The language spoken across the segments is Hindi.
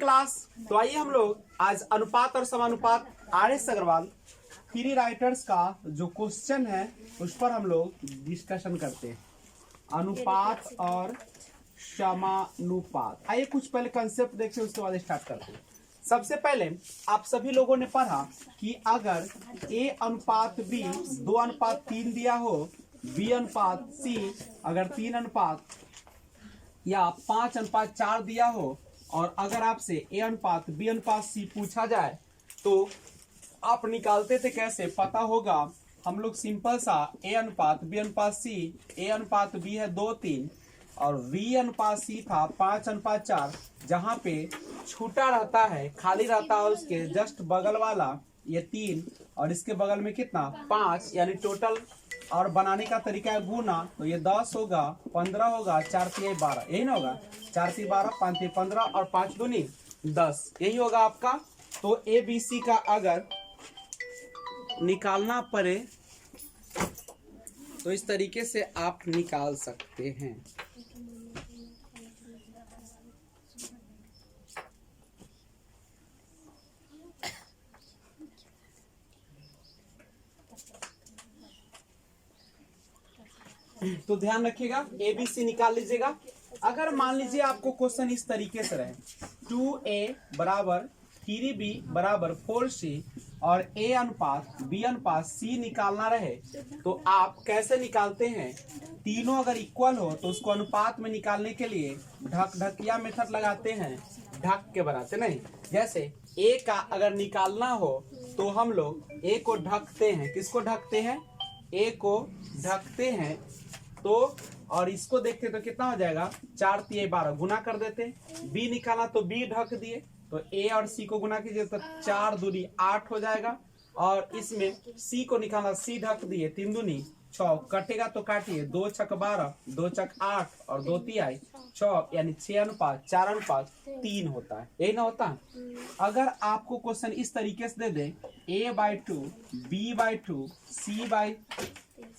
क्लास। तो आइए हम लोग आज अनुपात और समानुपात RS अग्रवाल थ्री राइटर्स का जो क्वेश्चन है उस पर हम लोग डिस्कशन करते हैं, अनुपात और समानुपात। आइए कुछ पहले कंसेप्ट देखते हैं, उसके बाद स्टार्ट करते हैं। सबसे पहले आप सभी लोगों ने पढ़ा कि अगर A अनुपात B 2:3 दिया हो, B अनुपात C अगर 3 अनुपात या 5:4 दिया हो, और अगर आपसे A अनुपात B अनुपात C पूछा जाए तो आप निकालते थे कैसे, पता होगा। हम लोग सिंपल सा A अनुपात B अनुपात C, A अनुपात B है 2:3 और V अनुपात C था 5:4, जहाँ पे छूटा रहता है, खाली रहता है, उसके जस्ट बगल वाला ये 3 और इसके बगल में कितना 5, यानी टोटल। और बनाने का तरीका है गुना, तो ये 10 होगा, 15 होगा, 4 3 12, यही ना होगा, 4 3 12, 5 3 15 और 5 दूनी 10, यही होगा आपका। तो ABC का अगर निकालना पड़े तो इस तरीके से आप निकाल सकते हैं। तो ध्यान रखिएगा, ABC निकाल लीजिएगा। अगर मान लीजिए आपको क्वेश्चन इस तरीके से रहे 2A बराबर 3B बराबर 4C और A अनुपात B अनुपात C निकालना रहे, तो आप कैसे निकालते हैं। तीनों अगर इक्वल हो तो उसको अनुपात में निकालने के लिए ढकिया मेथड लगाते हैं, ढक के बनाते नहीं। जैसे A का अगर निकालना हो तो हम लोग A को ढकते हैं, किसको ढकते हैं, A को ढकते हैं। तो और इसको देखते तो कितना हो जाएगा 4 3 12, गुना कर देते। B निकाला तो B ढक दिए, तो A और C को गुना कीजिए तो 4 दूनी 8 हो जाएगा। और इसमें C को निकाला, C ढक दिए, 3 दूनी 6, कटेगा तो काटिए, 2 छक 12, 2 छक 8 और 2 तिहाई 6, यानी 6 अनुपात 4 अनुपात 3 होता है, यही ना होता है। अगर आपको क्वेश्चन इस तरीके से दे दे A/2 B/2 C/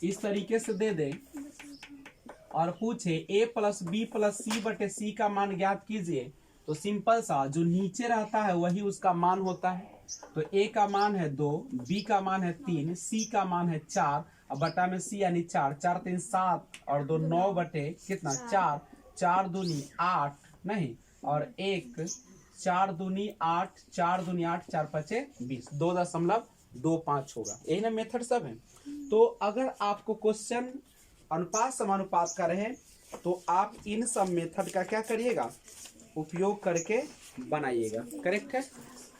इस तरीके से दे दे और पूछे A + B + C/C का मान ज्ञात कीजिए, तो सिंपल सा जो नीचे रहता है वही उसका मान होता है। तो A का मान है 2, B का मान है 3, C का मान है 4 और बटा में C यानी 4, 4 3 7 और 2 9 बटे कितना 4, 4 दूनी 8 नहीं और 1 4 दूनी 8, 4 दूनी 8, 4 5 20, 2.25 होगा, यही ना मेथड सब है। तो अगर आपको क्वेश्चन अनुपात समानुपात का रहे तो आप इन सब मेथड का क्या करिएगा, उपयोग करके बनाइएगा, करेक्ट है।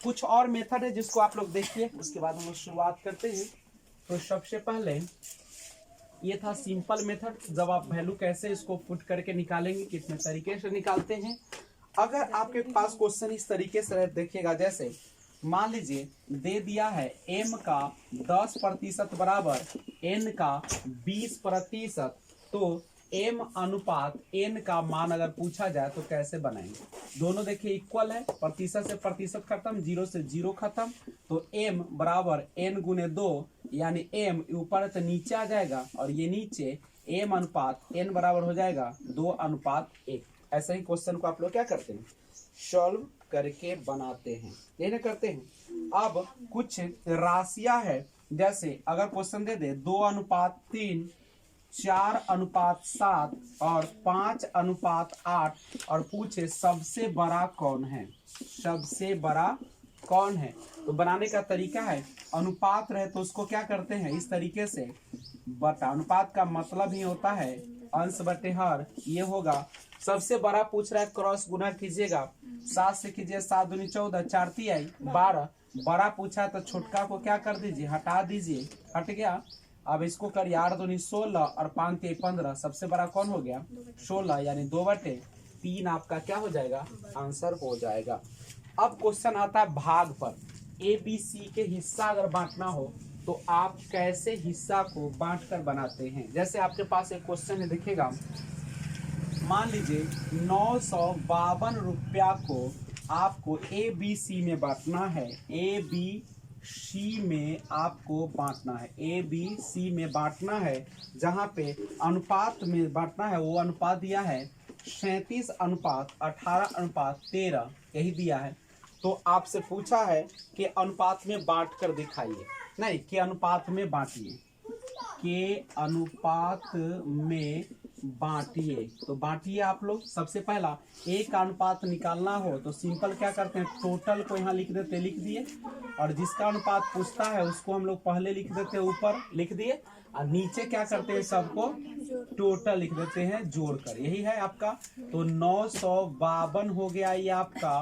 कुछ और मेथड है जिसको आप लोग देखिए, उसके बाद हम लोग शुरुआत करते हैं। तो सबसे पहले ये था सिंपल मेथड, जब आप वैल्यू कैसे इसको पुट करके निकालेंगे, कितने तरीके से निकालते हैं। अगर आपके पास क्वेश्चन इस तरीके से देखिएगा, जैसे मान लीजिए दे दिया है M का 10% बराबर N का 20%, तो M अनुपात N का मान अगर पूछा जाए तो कैसे बनाएंगे। दोनों देखिए इक्वल है, प्रतिशत से प्रतिशत खत्म, 0 से 0 खत्म, तो M बराबर N गुने 2, यानी M ऊपर तो नीचे आ जाएगा और ये नीचे M अनुपात N बराबर हो जाएगा 2:1। ऐसे ही क्वेश्चन को आप लोग क्या करते हैं, सॉल्व करके बनाते हैं, ये ना करते हैं। अब कुछ राशियां है, जैसे अगर क्वेश्चन दे दे 2:3, 4:7 और 5:8 और पूछे सबसे बड़ा कौन है, सबसे बड़ा कौन है। तो बनाने का तरीका है, अनुपात रहे तो उसको क्या करते हैं इस तरीके से बटा, अनुपात का मतलब ही होता है अंश बटे हर, ये होगा। सबसे बड़ा पूछ रहा है, क्रॉस गुना कीजिएगा, 7 से कीजिए, 7 दूनी 14, 4 तिहाई 12। बड़ा पूछा तो छोटका को क्या कर दीजिए, हटा दीजिए, हट गया। अब इसको करिए, 8 दूनी 16 और 5 3 15, सबसे बड़ा कौन हो गया 16, यानी 2/3 आपका क्या हो जाएगा, आंसर हो जाएगा। अब क्वेश्चन आता है भाग पर, ABC के हिस्सा अगर बांटना हो तो आप कैसे हिस्सा को बांट कर बनाते हैं। जैसे आपके पास एक क्वेश्चन है, देखिएगा, मान लीजिए 952 रुपया को आपको ABC में बांटना है, ABC में आपको बांटना है, ABC में बांटना है, जहां पे अनुपात में बांटना है, वो अनुपात दिया है 37:18:13, यही दिया है। तो आपसे पूछा है कि अनुपात में बांट कर दिखाइए, नहीं कि अनुपात में बांटिए, के अनुपात में बांटिए। तो बांटिए आप लोग। सबसे पहला एक का अनुपात निकालना हो तो सिंपल क्या करते हैं, टोटल को यहाँ लिख देते, लिख दिए, और जिसका अनुपात पूछता है उसको हम लोग पहले लिख देते हैं, ऊपर लिख दिए, और नीचे क्या करते हैं, सबको टोटल लिख देते हैं जोड़कर। यही है आपका। तो 952 हो गया ये आपका,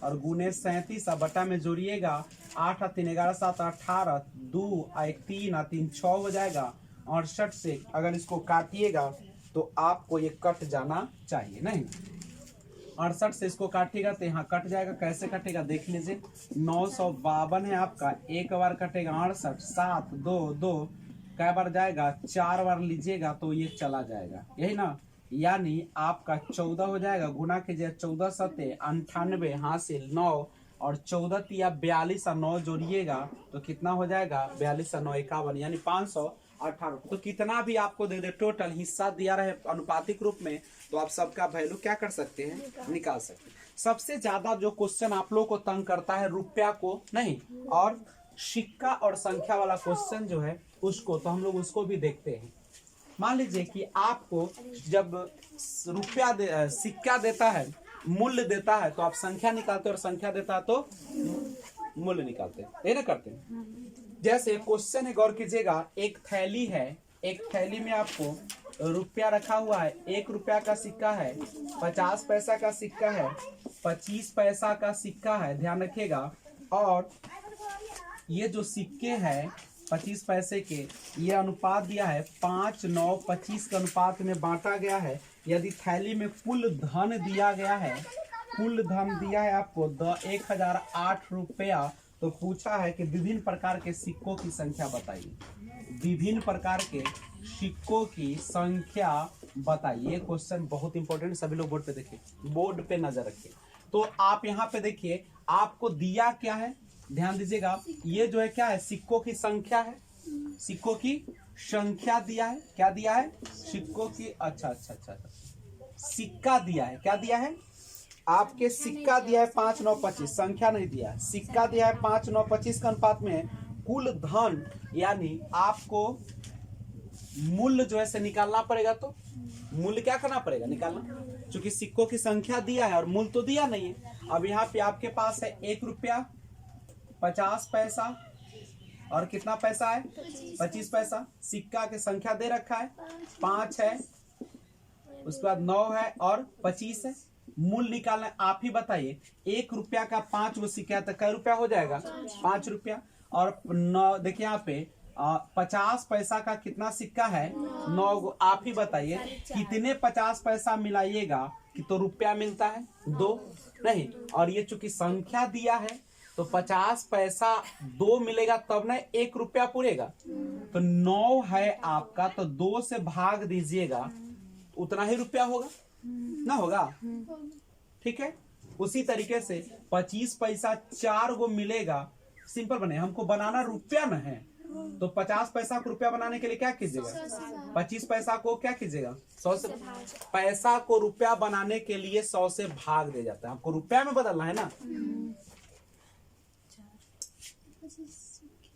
और गुने 37 बटा में जोड़िएगा, 8 और 3 11 7 18, 2 और 1 3 और 3 6 हो जाएगा। 68 से अगर इसको काटिएगा तो आपको ये कट जाना चाहिए, नहीं 68 से इसको काटिएगा तो यहाँ कट जाएगा। कैसे कटेगा देख लीजिए, 952 है आपका, एक बार कटेगा 68, 7 2 2 कै बार जाएगा, 4 बार लीजिएगा तो ये चला जाएगा, यही ना। यानी आपका 14 हो जाएगा, गुना कीजिए 14 सत्ते 98 हासिल 9, और 14 तिया 42 और 9 जोड़िएगा तो कितना हो जाएगा, 42 और 9 51, यानी 518। तो कितना भी आपको दे दे टोटल हिस्सा दिया रहे अनुपातिक रूप में, तो आप सबका वैल्यू क्या कर सकते हैं, निकाल सकते हैं। सबसे ज्यादा जो क्वेश्चन आप लोग को तंग करता है रुपया को नहीं, और सिक्का और संख्या वाला क्वेश्चन जो है उसको, तो हम लोग उसको भी देखते हैं। मान लीजिए कि आपको जब रुपया सिक्का देता है, मूल्य देता है, तो आप संख्या निकालते हैं, और संख्या देता है तो मूल्य निकालते हैं, ये ना करते हैं। जैसे क्वेश्चन है, गौर कीजिएगा, एक थैली है, एक थैली में आपको रुपया रखा हुआ है, 1 रुपया का सिक्का है, 50 पैसा का सिक्का है, 25 पैसा का सिक्का है, ध्यान रखिएगा। और ये जो सिक्के हैं 25 पैसे के, ये अनुपात दिया है 5 9 25 के अनुपात में बांटा गया है। यदि थैली में कुल धन दिया गया है, कुल धन दिया है आपको 1008 रुपया, तो पूछा है कि विभिन्न प्रकार के सिक्कों की संख्या बताइए। विभिन्न प्रकार के सिक्कों की संख्या बताइए। क्वेश्चन बहुत इंपॉर्टेंट, सभी लोग बोर्ड पे देखिए, बोर्ड पे नजर रखिए। तो आप यहाँ पे देखिए, आपको दिया क्या है, ध्यान दीजिएगा, ये जो है क्या है, सिक्कों की संख्या है, सिक्कों की संख्या दिया है। क्या दिया है, सिक्कों की, अच्छा, सिक्का दिया है। क्या दिया है आपके, सिक्का दिया है 5 9 25, संख्या नहीं दिया है, सिक्का दिया है 5 9 25 के अनुपात में कुल धन, यानी आपको मूल्य जो है से निकालना पड़ेगा। तो मूल्य क्या करना पड़ेगा, निकालना, क्योंकि सिक्कों की संख्या दिया है और मूल्य तो दिया नहीं है। अब यहाँ पे आपके पास है 1 रुपया 50 पैसा, और कितना पैसा है, 25 पैसा। सिक्का की संख्या दे रखा है 5 है, उसके बाद 9 है और 25 है। मूल्य निकालना है, आप ही बताइए। 1 रुपया का 5 वो सिक्का तो कै रुपया हो जाएगा, 5 रुपया। और 9, देखिए यहाँ पे 50 पैसा का कितना सिक्का है, 9 गो। आप ही बताइए कितने 50 पैसा मिलाइएगा कि तो रुपया मिलता है, 2 नहीं। और ये चूंकि संख्या दिया है तो 50 पैसा 2 मिलेगा तब ना 1 रुपया पूरेगा। तो 9 है आपका, तो 2 से भाग दीजिएगा, उतना ही रुपया होगा ना, होगा, ठीक है। उसी तरीके से 25 पैसा 4 गो मिलेगा, सिंपल बने, हमको बनाना रुपया न है, तो 50 पैसा को रुपया बनाने के लिए क्या कीजिएगा, 25 पैसा को क्या कीजिएगा, 100 से, पैसा को रुपया बनाने के लिए 100 से भाग दे जाता है। आपको रुपया में बदलना है ना,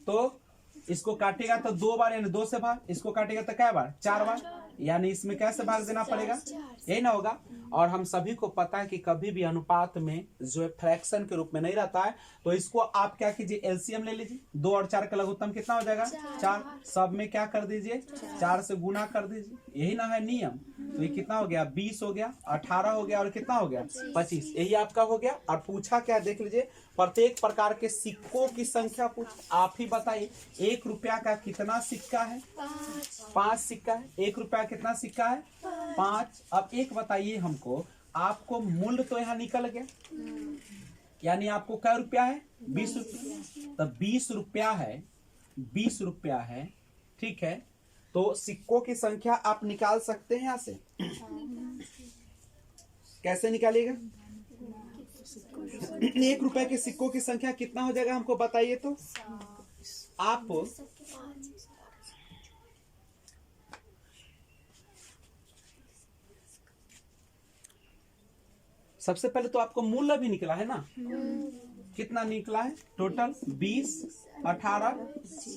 तो इसको काटेगा तो 2 बार, यानी 2 से भाग, इसको काटेगा तो क्या बार, 4 बार, यानी इसमें कैसे भाग देना पड़ेगा, यही ना होगा। और हम सभी को पता है कि कभी भी अनुपात में जो है फ्रैक्शन के रूप में नहीं रहता है, तो इसको आप क्या कीजिए, एलसीएम ले लीजिए। 2 और 4 का लघुत्तम कितना हो जाएगा, 4। सब में क्या कर दीजिए, 4 से गुना कर दीजिए, यही ना है नियम। तो ये कितना हो गया, 20 हो गया, 18 हो गया, और कितना हो गया, 25, यही आपका हो गया। और पूछा क्या देख लीजिए, प्रत्येक प्रकार के सिक्कों की संख्या पूछ, आप ही बताइए। 1 रुपया का कितना सिक्का है, 5 सिक्का है। 1 रुपया कितना सिक्का है, 5। अब एक बताइए हमको, आपको मूल्य तो यहाँ निकल गया, यानी आपको क्या रुपया है, 20 रुपया। तो 20 रुपया है, 20 रुपया है, ठीक है। तो सिक्कों की संख्या आप निकाल सकते हैं यहाँ से, कैसे निकालिएगा, 1 रुपए के सिक्कों की संख्या कितना हो जाएगा हमको बताइए। तो आप सबसे पहले तो आपको मूल्य भी निकला है ना, कितना निकला है टोटल 20, 18,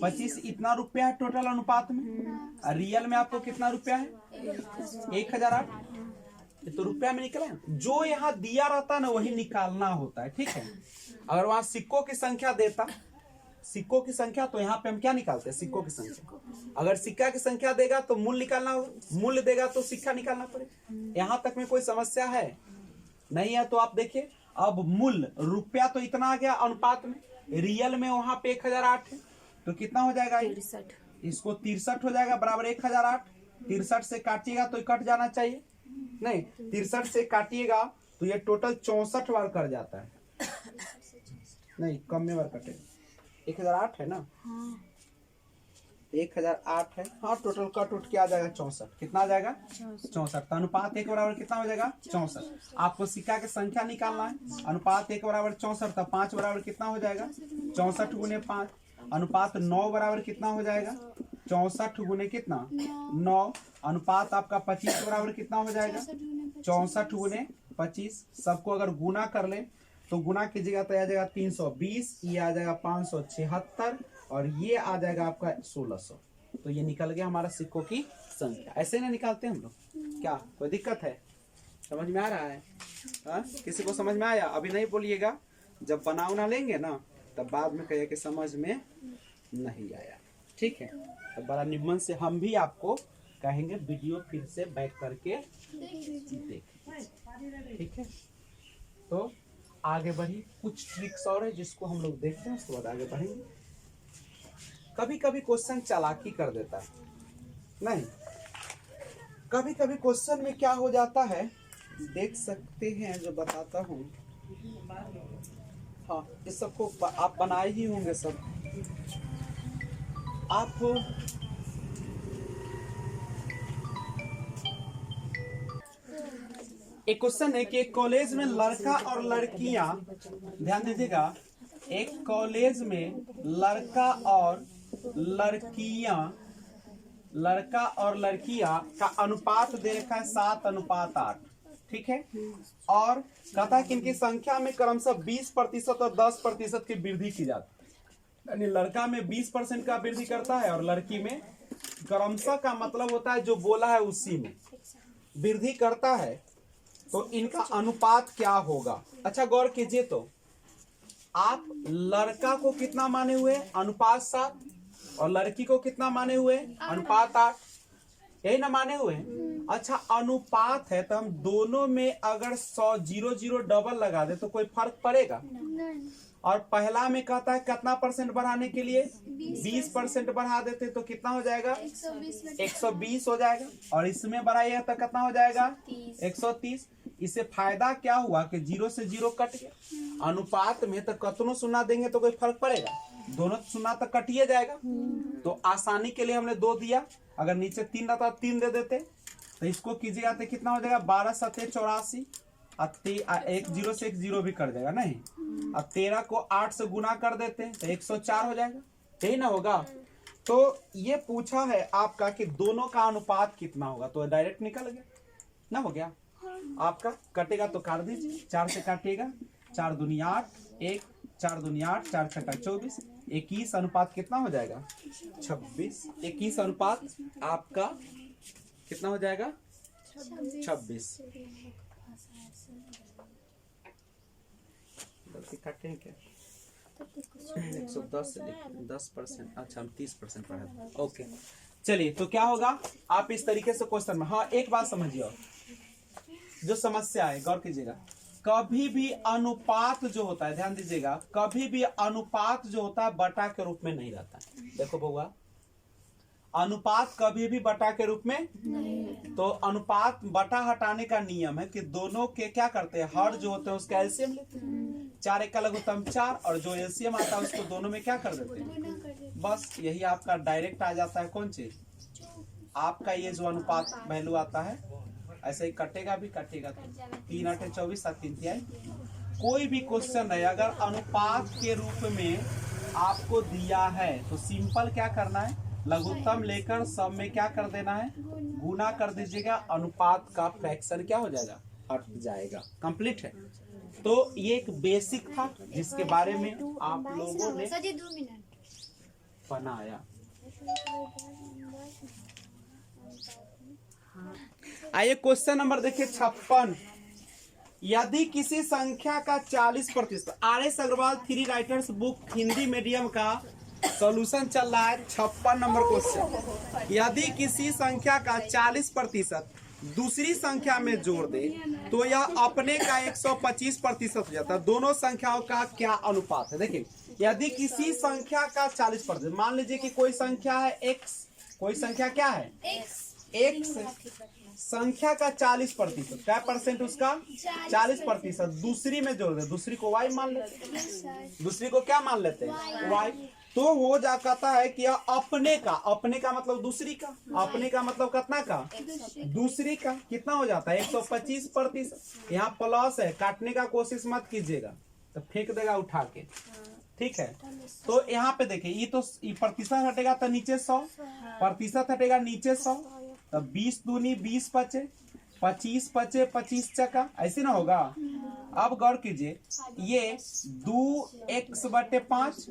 25 इतना रुपया है टोटल अनुपात में। और रियल में आपको कितना रुपया है 1008, ये तो रुपया में निकला है। जो यहाँ दिया रहता है ना वही निकालना होता है, ठीक है। अगर वहां सिक्कों की संख्या देता, सिक्कों की संख्या, तो यहाँ पे हम क्या निकालते हैं सिक्कों की संख्या। अगर सिक्का की संख्या देगा तो मूल्य निकालना होगा, मूल्य देगा तो सिक्का निकालना पड़ेगा। यहाँ तक में कोई समस्या है नहीं है। तो आप देखिए अब मूल्य रुपया तो इतना आ गया अनुपात में, रियल में वहां पे 1008 है तो कितना हो जाएगा 63, इसको 63 हो जाएगा बराबर 1008। 63 से काटिएगा तो कट जाना चाहिए, नहीं 63 से काटिएगा तो ये टोटल 64 बार कट जाता है, नहीं कम में बार कटेगा। 1008 है ना, 1008 है, हाँ टोटल कट उठ के आ जाएगा 64। कितना आ जाएगा 64। तो अनुपात 1 बराबर कितना हो जाएगा 64। आपको सिक्का की संख्या निकालना है, अनुपात 1 बराबर 64, तो 5 बराबर कितना हो जाएगा 64 गुने 5। अनुपात 9 बराबर कितना हो जाएगा 64 गुने कितना 9। अनुपात आपका 25 बराबर कितना हो जाएगा 64 गुने 25। सबको अगर गुना कर ले तो गुना कीजिएगा तो आ जाएगा 320, ये आ जाएगा 576 और ये आ जाएगा आपका 1600। तो ये निकल गया हमारा सिक्कों की संख्या। ऐसे ना निकालते हैं हम लोग, क्या कोई दिक्कत है? समझ में आ रहा है? किसी को समझ में आया? अभी नहीं बोलिएगा, जब बनाना लेंगे ना तब बाद में कहिए कि समझ में नहीं आया, ठीक है। तो बड़ा निम्न से हम भी आपको कहेंगे वीडियो फिर से बैक करके देखें, ठीक है। तो आगे बढ़ी, कुछ ट्रिक्स और है जिसको हम लोग देखते हैं, उसके बाद आगे बढ़ेंगे। कभी कभी क्वेश्चन चालाकी कर देता है, नहीं कभी कभी क्वेश्चन में क्या हो जाता है देख सकते हैं, जो बताता हूँ। हाँ इस सबको आप बनाए ही होंगे सब। आप एक क्वेश्चन है कि एक कॉलेज में लड़का और लड़कियां, ध्यान दीजिएगा, एक कॉलेज में लड़का और लड़कियां का अनुपात दे रखा है 7:8, ठीक है। और कहता है कि इनकी संख्या में क्रमशः 20% और 10% की वृद्धि की जाती है। यानी लड़का में 20% का वृद्धि करता है और लड़की में क्रमशः का मतलब होता है जो बोला है उसी में वृद्धि करता है। तो इनका अनुपात क्या होगा? अच्छा गौर कीजिए, तो आप लड़का को कितना माने हुए अनुपात 7 और लड़की को कितना माने हुए अनुपात 8, यही ना माने हुए। अच्छा अनुपात है तो हम दोनों में अगर 100 0 डबल लगा दे तो कोई फर्क पड़ेगा? और पहला में कहता है कितना परसेंट बढ़ाने के लिए 20% बढ़ा देते तो कितना हो जाएगा 120 हो जाएगा। और इसमें बढ़ाइएगा तो कितना हो जाएगा 130। इससे फायदा क्या हुआ कि 0 से 0 कट गया। अनुपात में तो कतनों सुना देंगे तो कोई फर्क पड़ेगा? दोनों सुना तो कटिए जाएगा। तो आसानी के लिए हमने 2 दिया, अगर नीचे 3 रहता 3 दे देते। तो इसको कीजिएगा तो कितना हो जाएगा 12 7 84। एक 0 से 1 0 भी कर देगा, नहीं। अब 13 को 8 से गुना कर देते हैं तो 104 हो जाएगा, यही ना होगा। तो ये पूछा है आपका कि दोनों का अनुपात कितना होगा, तो डायरेक्ट निकल गया ना, हो गया आपका। कटेगा तो काट दीजिए, 4 से काटिएगा, 4 दूनी 8, 1 4 दूनी 8, 4 छक्का 24, 21 अनुपात कितना हो जाएगा 26। 21 अनुपात आपका कितना हो जाएगा 26। काटे हैं क्या 110 से 10%, अच्छा हम 30% पढ़ा। ओके चलिए, तो क्या होगा आप इस तरीके से क्वेश्चन में। हाँ एक बात समझिए, जो समस्या है गौर कीजिएगा, कभी भी अनुपात जो होता है, ध्यान दीजिएगा, कभी भी अनुपात जो होता है बटा के रूप में नहीं रहता। देखो बउआ, अनुपात कभी भी बटा के रूप में नहीं। तो अनुपात बटा हटाने का नियम है कि दोनों के क्या करते हैं, हर जो होते हैं उसका एलसीएम लेते हैं। 4 एक का लघुत्तम 4 और जो एलसीएम आता है उसको दोनों में क्या कर देते हैं, बस यही आपका डायरेक्ट आ जाता है। कौन चीज? आपका ये जो अनुपात वैल्यू आता है, ऐसे ही कटेगा भी, कटेगा तो 3 8 24 7 3 तिहाई। कोई भी क्वेश्चन है अगर अनुपात के रूप में आपको दिया है तो सिंपल क्या करना है, लघुत्तम लेकर सब में क्या कर देना है, गुना कर दीजिएगा। अनुपात का फ्रैक्शन क्या हो जाएगा हट जाएगा। कंप्लीट है। तो ये एक बेसिक था जिसके बारे में आप लोगों ने बनाया। आइए क्वेश्चन नंबर देखिए 56। यदि किसी संख्या का 40%, RS Agarwal 3 writers book Hindi medium का सॉल्यूशन चल रहा है। 56 नंबर क्वेश्चन। यदि किसी संख्या का 40% दूसरी संख्या में जोड़ दे तो यह अपने का 125% हो जाता है। दोनों संख्याओं का क्या अनुपात है? देखिए, यदि किसी संख्या का 40%, मान लीजिए कि कोई संख्या है x, कोई संख्या क्या है x, संख्या का 40%, क्या परसेंट उसका 40%, दूसरी में जोड़ दे, दूसरी को y मान लेते हैं, दूसरी को क्या मान लेते हैं y, तो हो जाता है कि अपने का मतलब दूसरी का, अपने का मतलब कितना का, दूसरी का कितना हो जाता है 125%। यहाँ प्लस है, काटने का कोशिश मत कीजिएगा तो फेंक देगा उठा के, ठीक है। तो यहाँ पे देखिए, ये तो प्रतिशत हटेगा तो नीचे 100, प्रतिशत हटेगा नीचे 100, तो 20 दूनी 20 बचे, 25 बचे, 25 चका, ऐसे ना होगा। अब गौर कीजिए, ये 2x/5,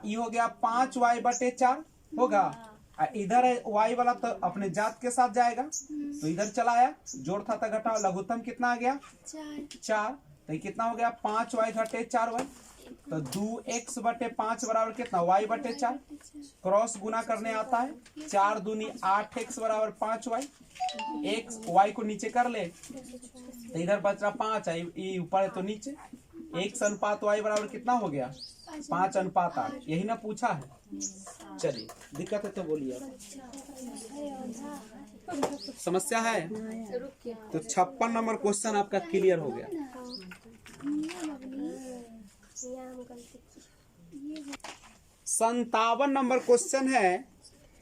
ये हो गया 5y/4 होगा। इधर है y वाला तो अपने जात के साथ जाएगा, तो इधर चला आया, जोड़ था घटा, लघुत्तम कितना आ गया 4, तो कितना हो गया 5y घटे 4y, तो 2x/5 बराबर कितना y/4, क्रॉस गुना करने आता है, 4 दूनी 8x बराबर 5y, x y को नीचे कर ले तो इधर बच रहा 5 है, ये ऊपर है तो नीचे, x अनुपात y बराबर कितना हो गया 5:8। यही ना पूछा है। चलिए, दिक्कत है तो बोलिए, समस्या है तो 56 नंबर क्वेश्चन आपका क्लियर हो गया। 57 नंबर क्वेश्चन है,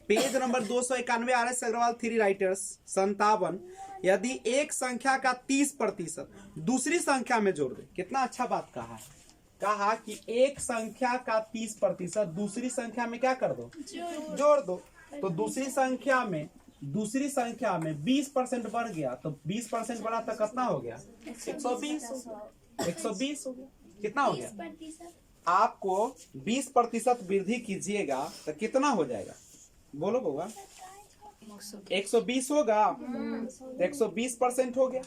page number 291, RS Agarwal 3 writers. 57, यदि एक संख्या का 30% दूसरी संख्या में जोड़ दे, कितना अच्छा बात कहा है, कहा कि एक संख्या का 30% दूसरी संख्या में क्या कर दो, जोड़ दो। तो दूसरी संख्या में 20% बढ़ गया, तो 20% बढ़ा तो कितना हो गया 120 हो गया, कितना हो गया, आपको 20% वृद्धि कीजिएगा तो कितना हो जाएगा, बोलो बउआ, 120 होगा, 120% हो गया।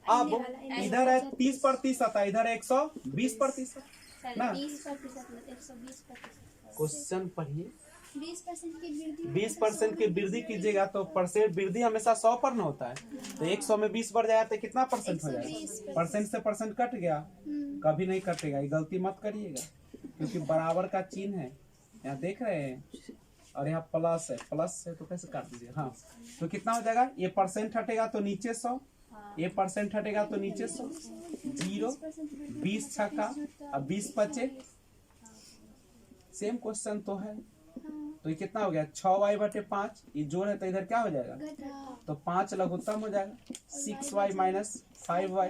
अब इधर है 30%, इधर है 120% ना। क्वेश्चन पढ़िए, 20% की वृद्धि कीजिएगा तो परसेंट वृद्धि हमेशा 100 पर ना होता है, तो 100 में 20 बढ़ जाएगा तो कितना परसेंट हो जाएगा, परसेंट से परसेंट कट गया, कभी नहीं कटेगा, ये गलती मत करिएगा क्योंकि बराबर का चिन्ह है, यहाँ देख रहे हैं, और यहाँ प्लस है तो कैसे काट दीजिए, हाँ, तो कितना हो जाएगा, ये परसेंट हटेगा तो नीचे 100, ये परसेंट हटेगा तो नीचे 100, 0, 20 छक्का, अब 20 बचे, सेम क्वेश्चन तो है, तो ये कितना हो गया 6y/5, ये जोड़ है तो इधर क्या हो जाएगा, तो 5 लघुत्तम हो जाएगा, 6y - 5y,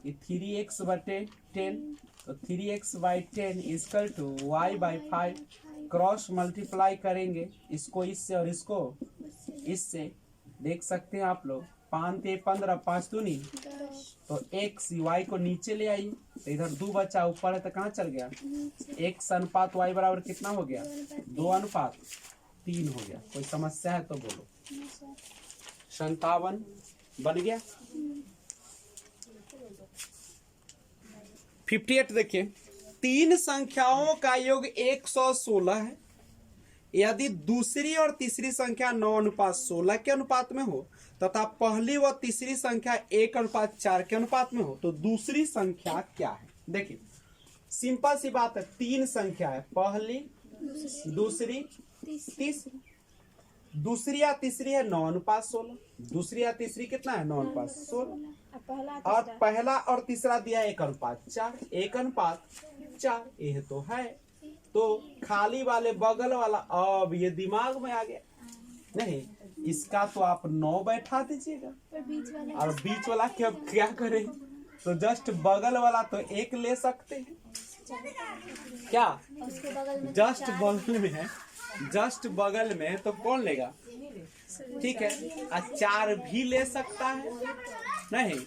ये 3x/10, तो 3x/10 equal to y/5, cross multiply करेंगे इसको इससे और इसको इससे, देख सकते हैं आप लोग, 5 × 15, 5 दूनी, तो x y को नीचे ले आइए, तो इधर 2 बचा, ऊपर है तो कहाँ चल गया, x अनुपात y बराबर कितना हो गया 2:3 हो गया। कोई समस्या है तो बोलो। 57 बन गया। 58 देखिए, 3 संख्याओं का योग 116 है, यदि दूसरी और तीसरी संख्या 9:16 के अनुपात में हो तथा पहली व तीसरी संख्या 1:4 के अनुपात में हो तो दूसरी संख्या क्या है। देखिए, सिंपल सी बात है, 3 संख्या है, पहली, दूसरी, तीसरी। दूसरी या तीसरी है 9:16, दूसरी या तीसरी कितना है 9:16, और पहला और तीसरा दिया 1:4, 1:4 यह तो है, तो खाली वाले बगल वाला, अब ये दिमाग में आ गया, नहीं इसका तो आप 9 बैठा दीजिएगा, और बीच वाला क्या करें, तो जस्ट बगल वाला तो 1 ले सकते हैं, क्या जस्ट बगल में है, जस्ट बगल में तो कौन लेगा, ठीक है, 4 भी ले सकता है, नहीं।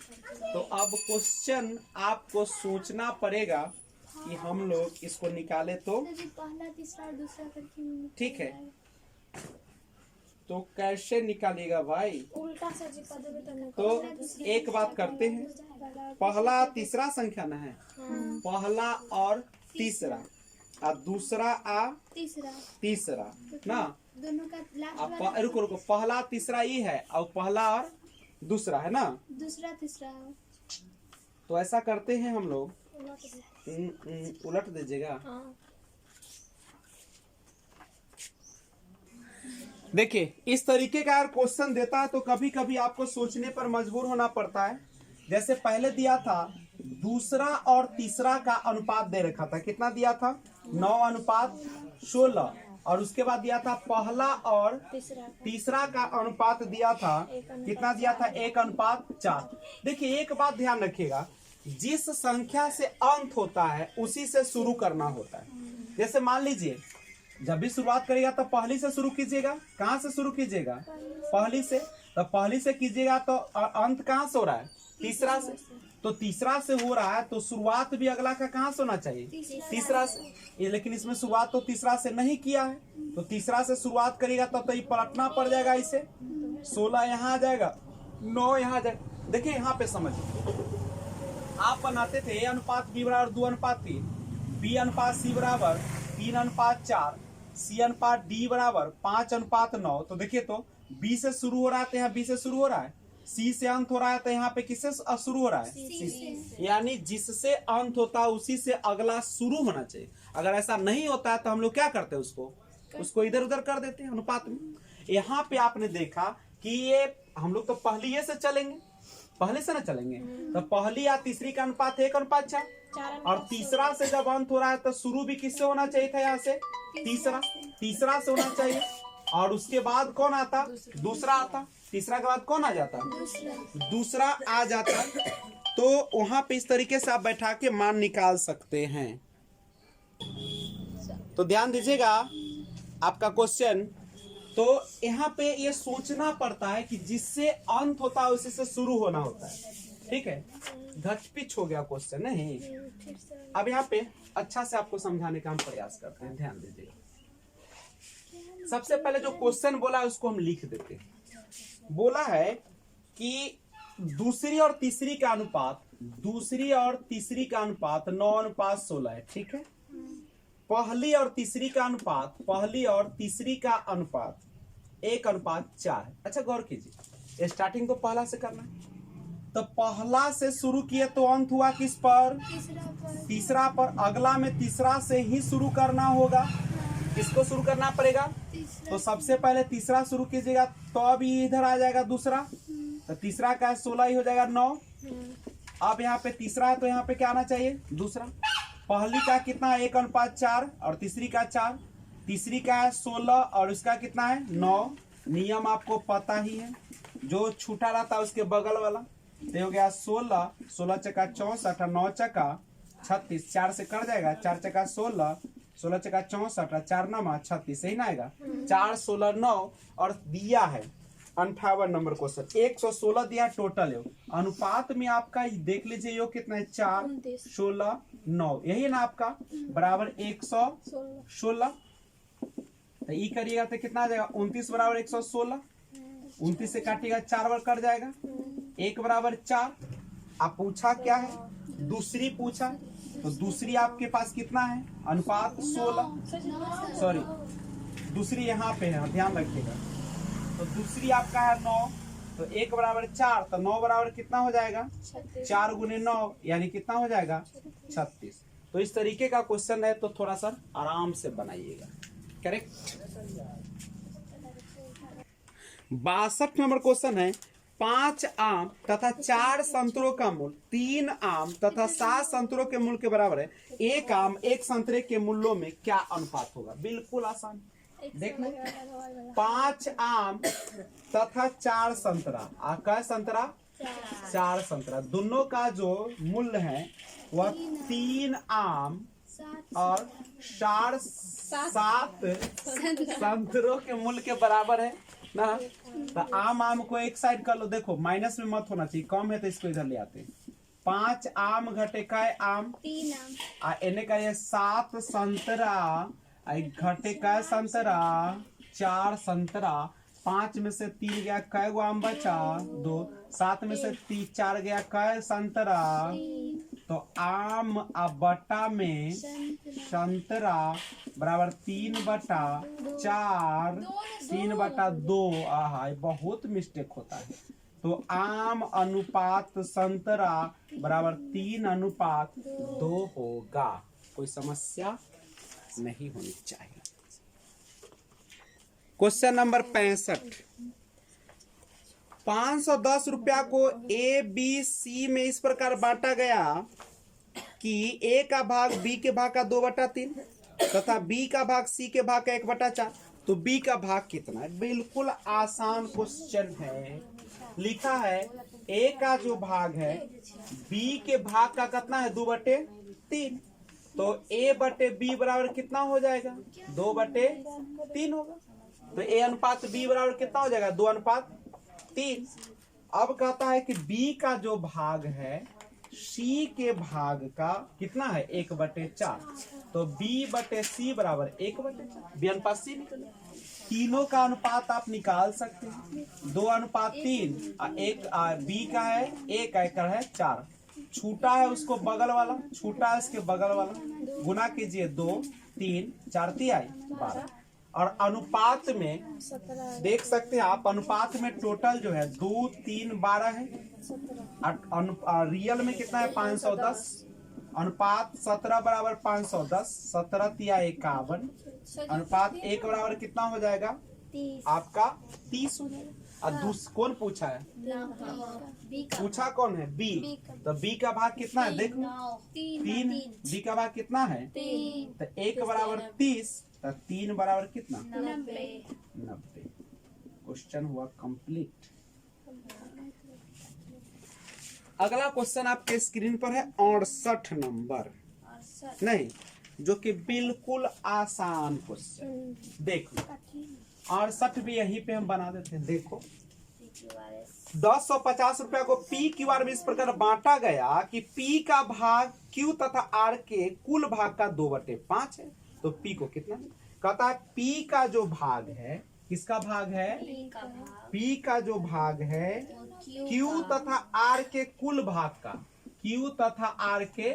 तो अब क्वेश्चन आपको सोचना पड़ेगा कि हम लोग इसको निकाले तो पहला तीसरा और दूसरा करके ठीक है। तो कैसे निकालेगा भाई? उल्टा सा जी पद में तो एक बात करते हैं, पहला तीसरा संख्या न है, पहला और तीसरा और दूसरा तीसरा ना। दोनों का लास्ट अब रुको रुको, पहला तीसरा ये है और पहला और दूसरा है ना, दूसरा तीसरा तो ऐसा करते हैं हम लोग, उलट दीजिएगा। देखिए इस तरीके का अगर क्वेश्चन देता है तो कभी कभी आपको सोचने पर मजबूर होना पड़ता है। जैसे पहले दिया था दूसरा और तीसरा का अनुपात दे रखा था, कितना दिया था? 9:16। और उसके बाद दिया था पहला और तीसरा का अनुपात दिया था, कितना दिया था? 1:4। देखिए एक बात ध्यान रखिएगा, जिस संख्या से अंत होता है उसी से शुरू करना होता है। जैसे मान लीजिए जब भी शुरुआत करेगा तो पहली से शुरू कीजिएगा। कहाँ से शुरू कीजिएगा? पहली से। तो पहली से कीजिएगा तो अंत कहाँ से हो रहा है? तीसरा से। तो तीसरा से हो रहा है तो शुरुआत भी अगला का कहाँ से होना चाहिए? तीसरा से। लेकिन इसमें शुरुआत तो तीसरा से नहीं किया है, तो तीसरा से शुरुआत करेगा तब तो ये पलटना पड़ जाएगा इसे। 16 यहाँ आ जाएगा, 9 यहाँ आ जाएगा। देखिए यहाँ पे समझिए, आप बनाते थे A/B बराबर 2:3, B/C बराबर 3:4, C/D बराबर 5:9। तो देखिए तो B से शुरू हो रहा है तो यहाँ B से शुरू हो रहा है, C से अंत हो रहा है तो यहाँ पे किससे शुरू हो रहा है? C से। यानी जिससे अंत होता है उसी से अगला शुरू होना चाहिए। अगर ऐसा नहीं होता है तो हम लोग क्या करते हैं? उसको इधर उधर कर देते हैं अनुपात में। यहाँ पे आपने देखा कि ये हम लोग तो पहली से चलेंगे, पहले से ना चलेंगे, तो पहली या तीसरी का अनुपात 1:4, और तीसरा से जब अंत हो रहा है तो शुरू भी किससे होना चाहिए था? यहाँ से तीसरा से होना चाहिए। और उसके बाद कौन आता? दूसरा आता। तीसरा के बाद कौन आ जाता? दूसरा आ जाता। तो वहां पे इस तरीके से आप बैठा के मान निकाल सकते हैं। तो ध्यान दीजिएगा आपका क्वेश्चन। तो यहाँ पे ये सोचना पड़ता है कि जिससे अंत होता है उसी से शुरू होना होता है। ठीक है, घचपिच हो गया क्वेश्चन नहीं। अब यहाँ पे अच्छा से आपको समझाने का हम प्रयास करते हैं, ध्यान दीजिए। सबसे पहले जो क्वेश्चन बोला है उसको हम लिख देते हैं। बोला है कि दूसरी और तीसरी का अनुपात 9:16 है। ठीक है, पहली और तीसरी का अनुपात 1:4 है। अच्छा गौर कीजिए, स्टार्टिंग तो पहला से करना है, तो पहला से शुरू किए तो अंत हुआ किस पर? तीसरा पर। अगला में तीसरा से ही शुरू करना होगा। किसको शुरू करना पड़ेगा? तो सबसे पहले तीसरा शुरू कीजिएगा तो अभी इधर आ जाएगा दूसरा, तो तीसरा का 16 ही हो जाएगा 9। अब यहाँ पे तीसरा है तो यहाँ पे क्या आना चाहिए? दूसरा। पहली का कितना है? 1:4 और तीसरी का 4। तीसरी का है 16 और उसका कितना है? 9। नियम आपको पता ही है, जो छूटा रहता है उसके बगल वाला। तो हो गया 16, 16 चका 64, 9 चका 36, 4 से कट जाएगा, 4 चका 16, 16 चका 64, 4 9 36, सही ना आएगा? 4 16 9 और दिया है 58 नंबर क्वेश्चन। 116 दिया टोटल है। अनुपात में आपका देख लीजिए यो कितना है? 4 16 9, यही ना आपका बराबर 116। तो ई करिएगा तो कितना आ जाएगा? 29 बराबर 116। 29 से काटिएगा 4 बार कट जाएगा, 1 बराबर 4। आप पूछा क्या है? दूसरी पूछा, तो दूसरी आपके पास कितना है? अनुपात 16, सॉरी दूसरी यहाँ पे है, ध्यान रखिएगा। तो दूसरी आपका है 9, तो 1 बराबर 4, तो 9 बराबर कितना हो जाएगा? 4 गुने 9 यानी कितना हो जाएगा? 36। तो इस तरीके का क्वेश्चन है तो थोड़ा सा आराम से बनाइएगा। करेक्ट। 62 नंबर क्वेश्चन है, 5 आम तथा 4 संतरों का मूल्य 3 आम तथा 7 संतरों के मूल्य के बराबर है। 1 आम 1 संतरे के मूल्यों में क्या अनुपात होगा? बिल्कुल आसान। देख लो, 5 आम तथा 4 संतरा, क्या संतरा? 4 संतरा, दोनों का जो मूल्य है वह 3 आम और 7 संतरों के मूल्य के बराबर है। ना। तो आम को एक साइड कर लो, देखो माइनस में मत होना चाहिए, कम है तो इसको इधर ले आते हैं। 5 आम घटे का आम, 3 आम, आ एने का ये 7 संतरा, आ घटे का संतरा 4 संतरा। 5 में से 3 गया, कै गो आम बचा 2। 7 में से 4 गया, कै संतरा। 3 तो आम आ बटा में संतरा बराबर 3/4, 3/2। आहा, बहुत मिस्टेक होता है। तो आम अनुपात संतरा बराबर 3:2 होगा। कोई समस्या नहीं होनी चाहिए। Question number 65। 510 रुपया को ए बी सी में इस प्रकार बांटा गया कि ए का भाग बी के भाग का 2/3 तथा बी का भाग सी के भाग का 1/4। तो बी का भाग कितना है? बिल्कुल आसान क्वेश्चन है। लिखा है ए का जो भाग है बी के भाग का कितना है? 2/3। तो ए बटे बी बराबर कितना हो जाएगा? 2/3 होगा। तो ए अनुपात बी बराबर कितना हो जाएगा? 2:3। अब कहता है कि बी का जो भाग है सी के भाग का कितना है? 1/4। तो बी बटे सी बराबर 1/4। बी अनुपात सी निकले। तीनों का अनुपात आप निकाल सकते हैं। 2:3। एक बी का है, ए का एकड़ है 4। छूटा है उसको बगल वाला, छूटा है इसके बगल वाला, गुना कीजिए 2 3 4 तिहाई 12। और अनुपात में देख सकते हैं आप, अनुपात में टोटल जो है 2 3 12 है। रियल में कितना है? 510। अनुपात 17 बराबर 510, 17 तिया 51। अनुपात 1 बराबर कितना हो जाएगा? 30 आपका 30 हो जाएगा। और कौन पूछा है? पूछा कौन है? बी। तो बी का भाग कितना है? देख लो 3। बी का भाग कितना है? 3 तो 1 बराबर 30, तो 3 बराबर कितना? 90। क्वेश्चन हुआ कंप्लीट। अगला क्वेश्चन आपके स्क्रीन पर है 68 नंबर, नहीं, जो कि बिल्कुल आसान क्वेश्चन। देखो 68 भी यहीं पे हम बना देते हैं। देखो 1050 रुपया को पी क्यू आर में इस प्रकार बांटा गया कि पी का भाग क्यू तथा आर के कुल भाग का 2/5 है। तो पी को कितना है? कहता है पी का जो भाग है, किसका भाग है? पी का जो भाग है क्यू तथा आर के कुल भाग का, क्यू तथा आर के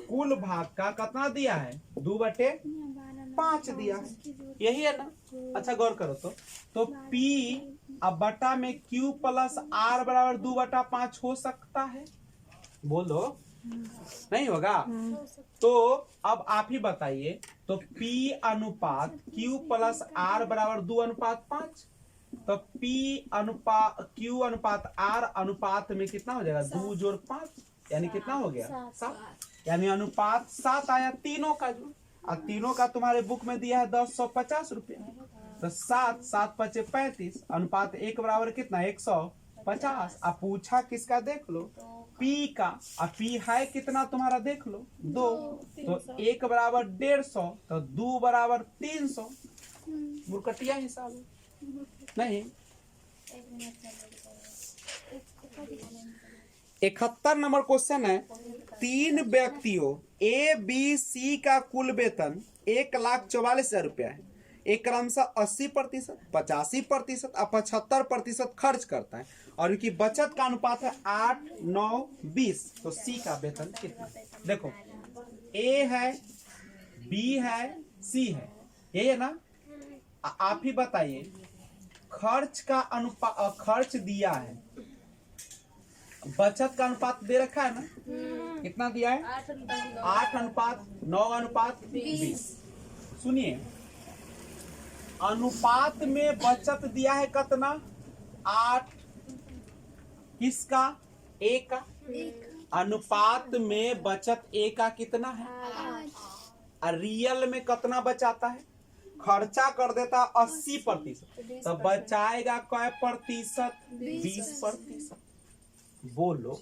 कुल भाग का कितना दिया है? 2/5 दिया है। यही है ना? अच्छा गौर करो तो P अब बटा में Q प्लस R बराबर 2/5 हो सकता है? बोलो नहीं होगा? तो अब आप ही बताइए। तो P अनुपात Q प्लस R बराबर 2:5। तो P अनुपात Q अनुपात R अनुपात में कितना हो जाएगा? 2 जोड़ 5 यानी कितना हो गया? 7। यानी अनुपात 7 आया तीनों का जो। और तीनों का तुम्हारे बुक में दिया है 1050 रुपया। तो 7 7 5 35, अनुपात 1 बराबर कितना? 150। अब पूछा किसका? देख लो P का। अब P है कितना तुम्हारा? देख लो 2। तो 1 बराबर 150, तो 2 बराबर 300। मुरकटिया हिसाब नहीं। 71 नंबर क्वेश्चन है। 3 व्यक्तियों ए बी सी का कुल वेतन 1,44,000 रुपया है। एक क्रमशः 80%, 85% और 75% खर्च करता है और इनकी बचत का अनुपात है 8 9 20। तो सी का वेतन कितना? देखो ए है, बी है, सी है, यही है ना? आप ही बताइए। खर्च का अनुपात, खर्च दिया है, बचत का अनुपात दे रखा है ना? कितना दिया है? 8:9:20। सुनिए, अनुपात में बचत दिया है कितना? 8। किसका? ए का। अनुपात में बचत ए का कितना है? 8। रियल में कितना बचाता है? खर्चा कर देता 80%, तो बचाएगा कै प्रतिशत? 20%। बोलो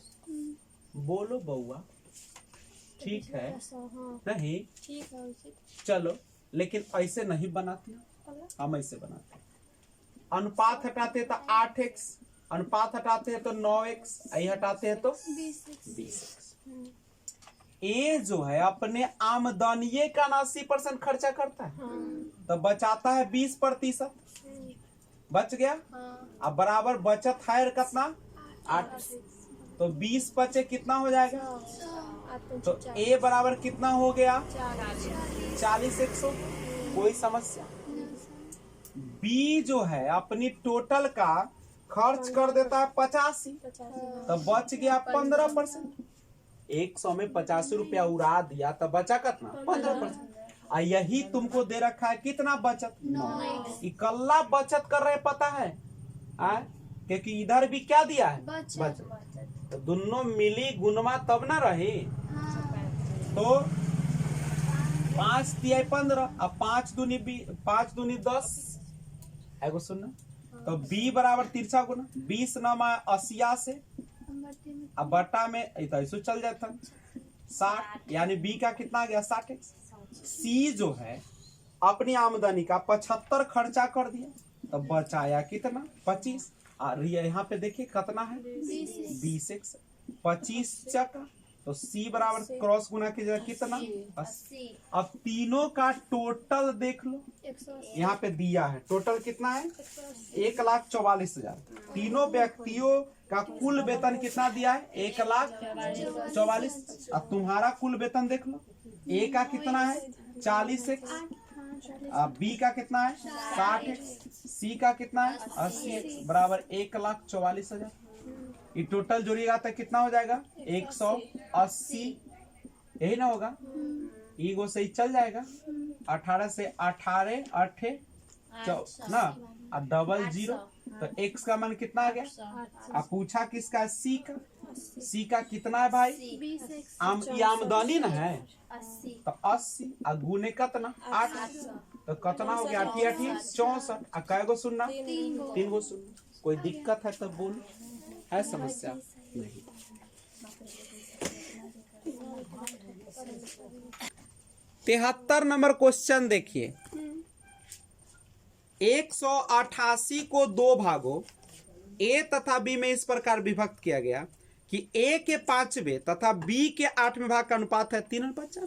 बोलो बउआ, ठीक है? नहीं चलो, लेकिन ऐसे नहीं बनाते, हम ऐसे बनाते। अनुपात हटाते हैं तो 8x, अनुपात हटाते हैं तो 9x, यही हटाते हैं तो 20x। ए जो है अपने आमदनी का 80% खर्चा करता है, तो बचाता है 20%, बच गया। अब बराबर बचत है कितना 8, तो 20 बचे कितना हो जाएगा, तो ए बराबर कितना हो गया 40 100। कोई समस्या। बी जो है अपनी टोटल का खर्च कर देता है 85, तो बच गया 15%। 100 में 85 रुपया उड़ा दिया तो बचा कितना 15%। यही तुमको दे रखा है कितना बचत 9। इकल्ला बचत कर रहे पता है क्योंकि इधर भी क्या दिया है बचत, तो दोनों मिली गुणवा तब ना रही। तो 5 दिया 15, अब 5 दूनी 10 है सुनना। तो b बराबर तिरछा गुना 20 नमा 80 से, अब बटा में ऐसे चल जाता 60, यानी b का कितना आ गया 60x। c जो है अपनी आमदनी का 75 खर्चा कर दिया, तो बचाया कितना 25। और यहाँ पे देखिए कितना है 20x, 25 चका, तो c बराबर क्रॉस गुना कीजिएगा कितना 80। अब तीनों का टोटल देख लो, यहाँ पे दिया है टोटल कितना है 1,44,000। तीनों व्यक्तियों का कुल वेतन कितना दिया है 1,44,000। अब तुम्हारा कुल वेतन देख लो, ए का कितना है 40x, बी का कितना है 60x, सी का कितना है 80x, बराबर 1,44,000। ये टोटल जोड़िएगा तो कितना हो जाएगा 180, यही ना होगा। ईगो से ही चल जाएगा, 18 से 18 8 ना, और डबल 0, तो x का मान कितना आ गया। अब पूछा किसका c का, c का कितना है भाई ये आमदनी ना है, तो 80 और गुने कितना 8, तो कितना हो गया 8 8 64। और कै गो सुनना 3 गो सुनना। कोई दिक्कत है तो बोल, है समस्या नहीं। 73 नंबर क्वेश्चन देखिए, 188 को 2 भागों ए तथा बी में इस प्रकार विभक्त किया गया कि ए के 5वें तथा बी के 8वें भाग का अनुपात है 3:4।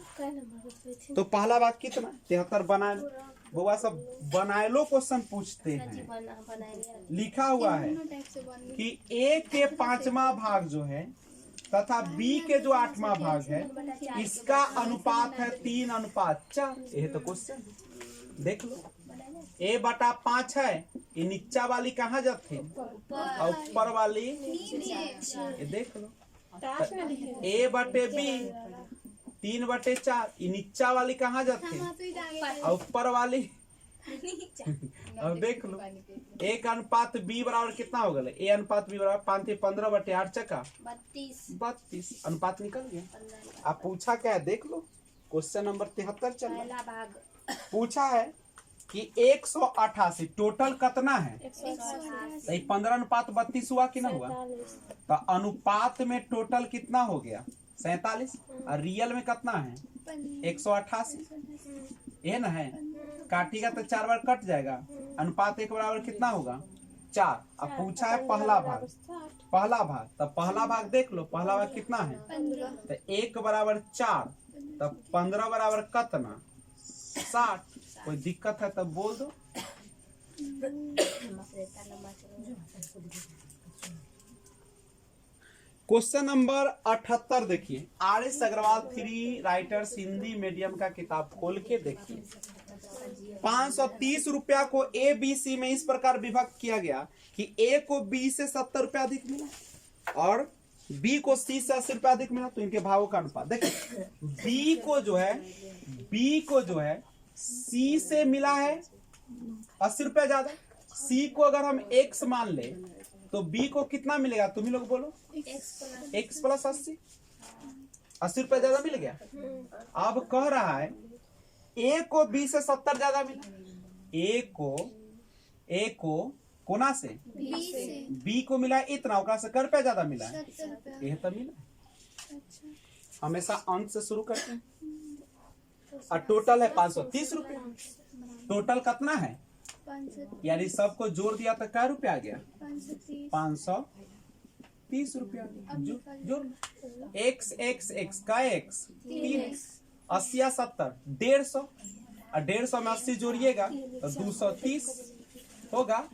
तो पहला भाग कितना 73 बना लो बुआ, सब बनाए लो क्वेश्चन पूछते हैं। लिखा हुआ है कि ए के 5वां भाग जो है तथा बी के जो 8वां भाग है इसका अनुपात है 3:4। यही तो क्वेश्चन देख लो। ए बटा 5 है, ये नीचा वाली कहाँ जाती और ऊपर वाली ये देख लो। ए बटे बी 3/4, ये नीचा वाली कहाँ जाती और ऊपर वाली अब देख लो। ए का अनुपात बी बराबर कितना हो गया, ए अनुपात बी बराबर 5 × 15/8 चका 32 अनुपात निकल गया। आप पूछा क्या है देख लो, क्वेश्चन नंबर 73 चल रहा। पूछा है कि 188 टोटल कितना है, 15:32 हुआ कि ना हुआ, तो अनुपात में टोटल कितना हो गया 47, और रियल में कितना है 188, ये ना है। काटिएगा तो 4 बार कट जाएगा, अनुपात 1 बराबर कितना होगा 4। अब पूछा है पहला भाग, तो पहला भाग देख लो, पहला भाग कितना है तो 1 बराबर 4, तब 15 बराबर कितना 60। कोई दिक्कत है तब बोल दो। क्वेश्चन नंबर 78 देखिए, RS. Agarwal 3 writers Hindi medium का किताब खोल के देखिए। 530 रुपया को ए बी सी में इस प्रकार विभक्त किया गया कि ए को बी से 70 रुपया अधिक मिला और बी को सी से 80 रुपया अधिक मिला, तो इनके भावों का अनुपात देखिए। बी को जो है सी से मिला है 80 रुपया ज्यादा। सी को अगर हम x मान ले तो बी को कितना मिलेगा, तुम ही लोग बोलो x + 80 रुपया ज्यादा मिल गया। अब कह रहा है ए को बी से 70 ज्यादा मिला, ए को कोना से बी को मिला इतना, ओकरा से कर रुपया ज्यादा मिला है, यह तो मिला। हमेशा अंत से शुरू करते हैं। और टोटल है 530 रुपया। टोटल कितना है 530 यानी सबको जोड़ दिया तो क्या रुपया आ गया? 530 530 रुपया। जोड़ एक्स एक्स एक्स का एक्स 3x 80 या 70 150 और 150 में 80 जोड़िएगा तो 230 होगा।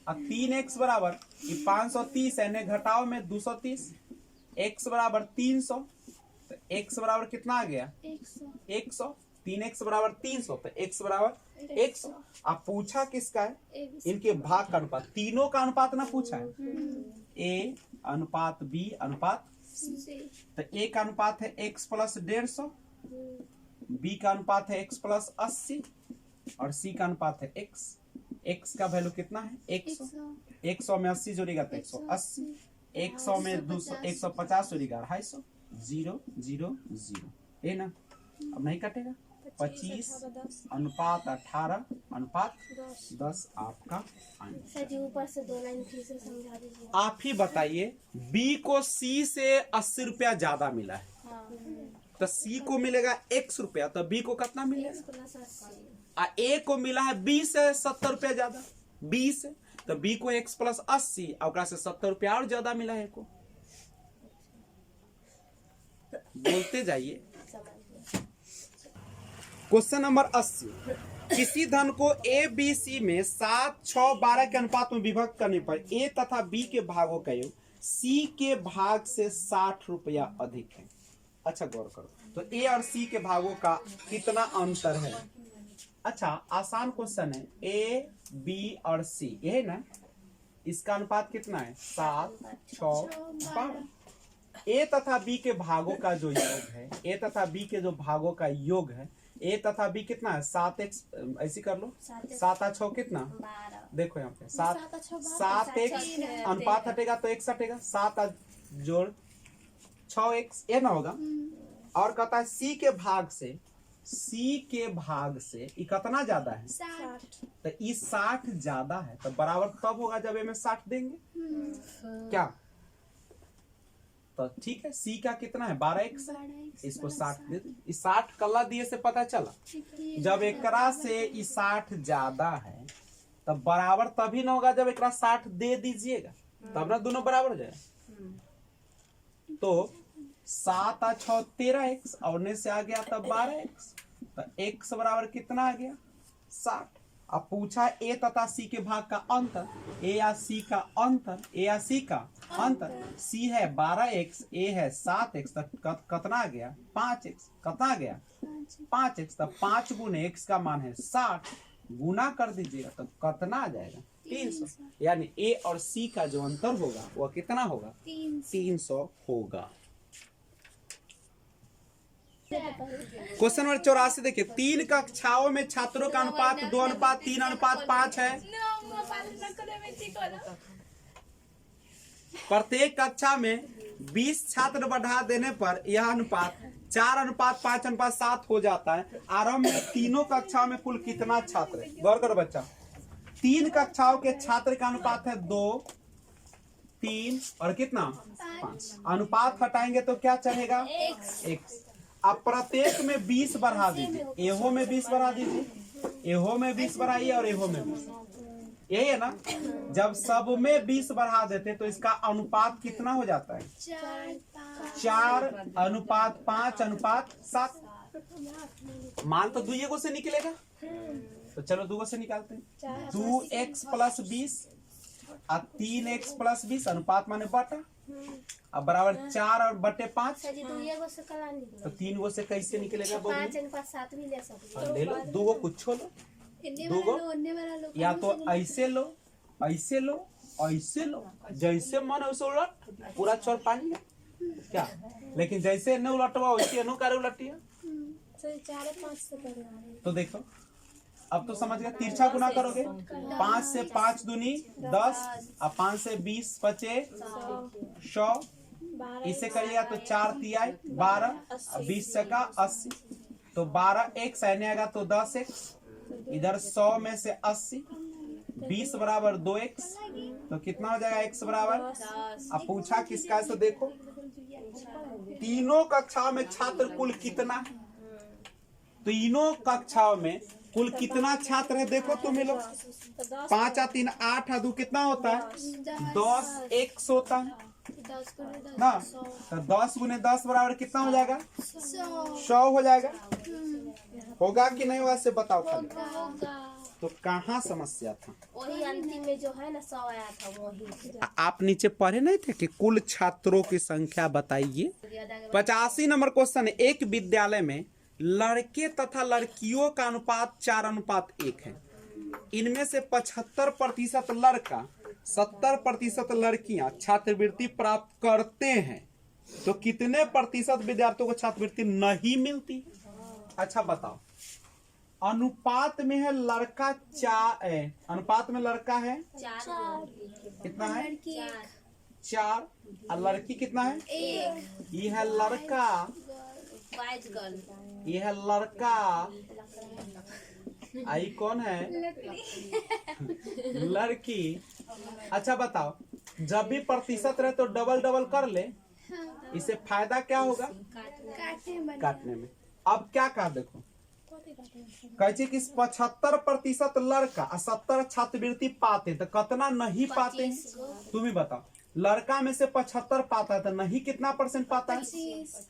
अब 3x बराबर 530 है, घटाओ में 230, x बराबर 300 तो x बराबर कितना आ गया? 100। 3x बराबर 300 तो x बराबर 100। अब पूछा किसका है? इनके भाग का अनुपात, तीनों का अनुपात ना पूछा है। a अनुपात b अनुपात c। तो a का अनुपात है x प्लस 150, b का अनुपात है x प्लस 80 और c का अनुपात है x का वैल्यू कितना है? 100। 100 में 80 जोड़ेगा तो 180, 100 में 200 150 जोड़ेगा 250, 0 0 0 है ना। अब नहीं कटेगा। 25 अनुपात 18 अनुपात 10 आपका आंसर। सर जी ऊपर से 2 लाइन फिर से समझा दीजिए। आप ही बताइए, B को C से 80 रुपया ज्यादा मिला है, तो C को मिलेगा x रुपया, तो B को कितना मिलेगा? A को मिला है B से 70 रुपया ज्यादा, B से, तो B को x प्लस 80 और से 70 रुपया और ज्यादा मिला है को। बोलते जाइए। क्वेश्चन नंबर 80, किसी धन को A B C में 7, 6, 12 के अनुपात में विभक्त करने पर A तथा B के भागों का योग C के भाग से 60 रुपया अधिक है। अच्छा गौर करो, तो A और C के भागों का कितना अंतर है? अच्छा आसान क्वेश्चन है। A B और C यही ना, इसका अनुपात कितना है? 7, 6, 12। A तथा B के भागों का जो योग है, A तथा B के जो भागों का योग है, A तथा B कितना है? 7x, ऐसी कर लो, 7 और 6 कितना? 12। देखो यहाँ पे 7x अनुपात हटेगा तो x हटेगा, 7 जोड़ 6x ये ना होगा। और कहता है C के भाग से ये कितना ज्यादा है? 60। तो ये 60 ज्यादा है, तो बराबर तब होगा जब में 60 देंगे क्या? तो ठीक है, C का कितना है? 12x, इसको 60 दे दो। इस 60 कल्ला दिए से पता चला, जब एकरा से इस 60 ज्यादा है तब बराबर तभी ना होगा जब एकरा 60 दे दीजिएगा, तब ना दोनों बराबर हो जाए। तो 7 और 6 13x और ने से आ गया तब 12x, तो x बराबर कितना आ गया? 60। अब पूछा A तथा C के भाग का अंतर, A या C का अंतर, A या C का अंतर, C है 12x, A है 7x, तब कितना आ गया? 5x। कितना आ गया? 5x। तब 5 गुने x का मान है 60, गुना कर दीजिएगा तब कितना आ जाएगा? 300। यानी A और C का जो अंतर होगा वह कितना होगा? 300 होगा। क्वेश्चन नंबर 84 देखिए, 3 कक्षाओं में छात्रों का अनुपात 2:3:5 है। प्रत्येक कक्षा में 20 छात्र बढ़ा देने पर यह अनुपात 4:5:7 हो जाता है। आरंभ में तीनों कक्षाओं में कुल कितना छात्र है? गौर करो बच्चा, 3 कक्षाओं के छात्र का अनुपात है 2, 3 और कितना? 5। अनुपात हटाएंगे तो क्या चलेगा? x। अब प्रत्येक में 20 बढ़ा दीजिए, एहो में 20 बढ़ा दीजिए, एहो में 20 बढ़ाइए और एहो में 20, यही है ना। जब सब में 20 बढ़ा देते तो इसका अनुपात कितना हो जाता है? 4:5:7। मान तो 2 से निकलेगा, तो चलो 2 से निकालते हैं। 2x प्लस 20 और 3x प्लस 20 अनुपात माने बटा, अब बराबर 4 और बटे 5। तो 3 से कैसे निकलेगा? 5:7 भी ले सकते ले लो, 2 कुछ लो, 2 या तो ऐसे लो, ऐसे लो, ऐसे लो, जैसे मन वैसे उलट, पूरा चौर पानी है क्या? लेकिन जैसे न उलटवा वैसे न करे उलटिया। 4-5 से करना है। तो देखो अब तो समझ गए, तिरछा गुना करोगे, 5 से 5 दूनी 10 और 5 से 20 बचे 100, इसे करिएगा तो 4 तिहाई 12 और 20 छक्का 80, तो 12x आएगा तो 10x, इधर 100 में से 80, 20 बराबर 2x, तो कितना हो जाएगा? x बराबर। अब पूछा किसका? तो देखो तीनों कक्षाओं में छात्र कुल कितना है? तीनों कक्षाओं में कुल कितना छात्र है देखो तुम्हें लोग, तो 10 5 और 3 8 और 2 कितना होता है, 10 100 होता है 10 गुने 10 ना। 100 तो 10 गुने 10 बराबर कितना हो जाएगा, 100 100 हो जाएगा। होगा कि नहीं होगा से बताओ खाली। होगा। तो कहाँ समस्या था, वही अंतिम में जो है ना 100 आया था वही। आप नीचे पढ़े नहीं थे कि कुल छात्रों की संख्या बताइए। 85 नंबर क्वेश्चन है, एक विद्यालय में लड़के तथा लड़कियों का अनुपात 4:1 है। इनमें से 75% लड़का 70% लड़कियां छात्रवृत्ति प्राप्त करते हैं, तो कितने प्रतिशत विद्यार्थियों को छात्रवृत्ति नहीं मिलती। अच्छा बताओ, अनुपात में है लड़का अनुपात में लड़का है 4 कितना है, लड़की 4 और लड़की कितना है, 1 ये है लड़का, बॉयज गर्ल। ये है लड़का, आई कौन है, लड़की। अच्छा बताओ, जब भी प्रतिशत रहे तो डबल डबल कर ले, इससे फायदा क्या होगा, काटने में। अब क्या कहा देखो, कहते कि 75% लड़का और 70 छात्रवृत्ति पाते, तो कितना नहीं पाते हैं? तुम ही बताओ, लड़का में से 75 पाता है तो नहीं कितना परसेंट पाता है, 25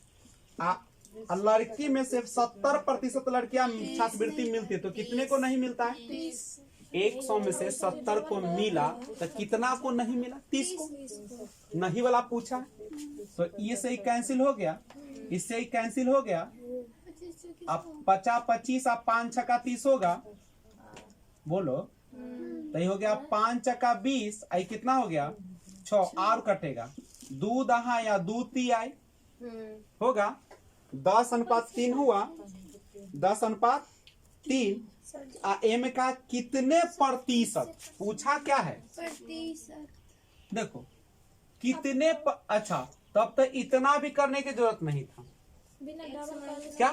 और लड़की में से 70% लड़कियां छात्रवृत्ति मिलती है, तो कितने को नहीं मिलता है, 30 100 में से 70 को मिला तो कितना को नहीं मिला, 30 को। नहीं वाला पूछा तो ये से ही कैंसिल हो गया, इससे ही कैंसिल हो गया। अब 50 25 और 5 छक्का 30 होगा, बोलो तो ये हो गया 5 छक्का 20, आई कितना हो गया 6, और कटेगा 2 दहा या 2 ती आई होगा 10:3 हुआ, 10:3। एम का कितने प्रतिशत पूछा, क्या है प्रतिशत, देखो कितने अच्छा, तब तो इतना भी करने की जरूरत नहीं था, बिना डबल क्या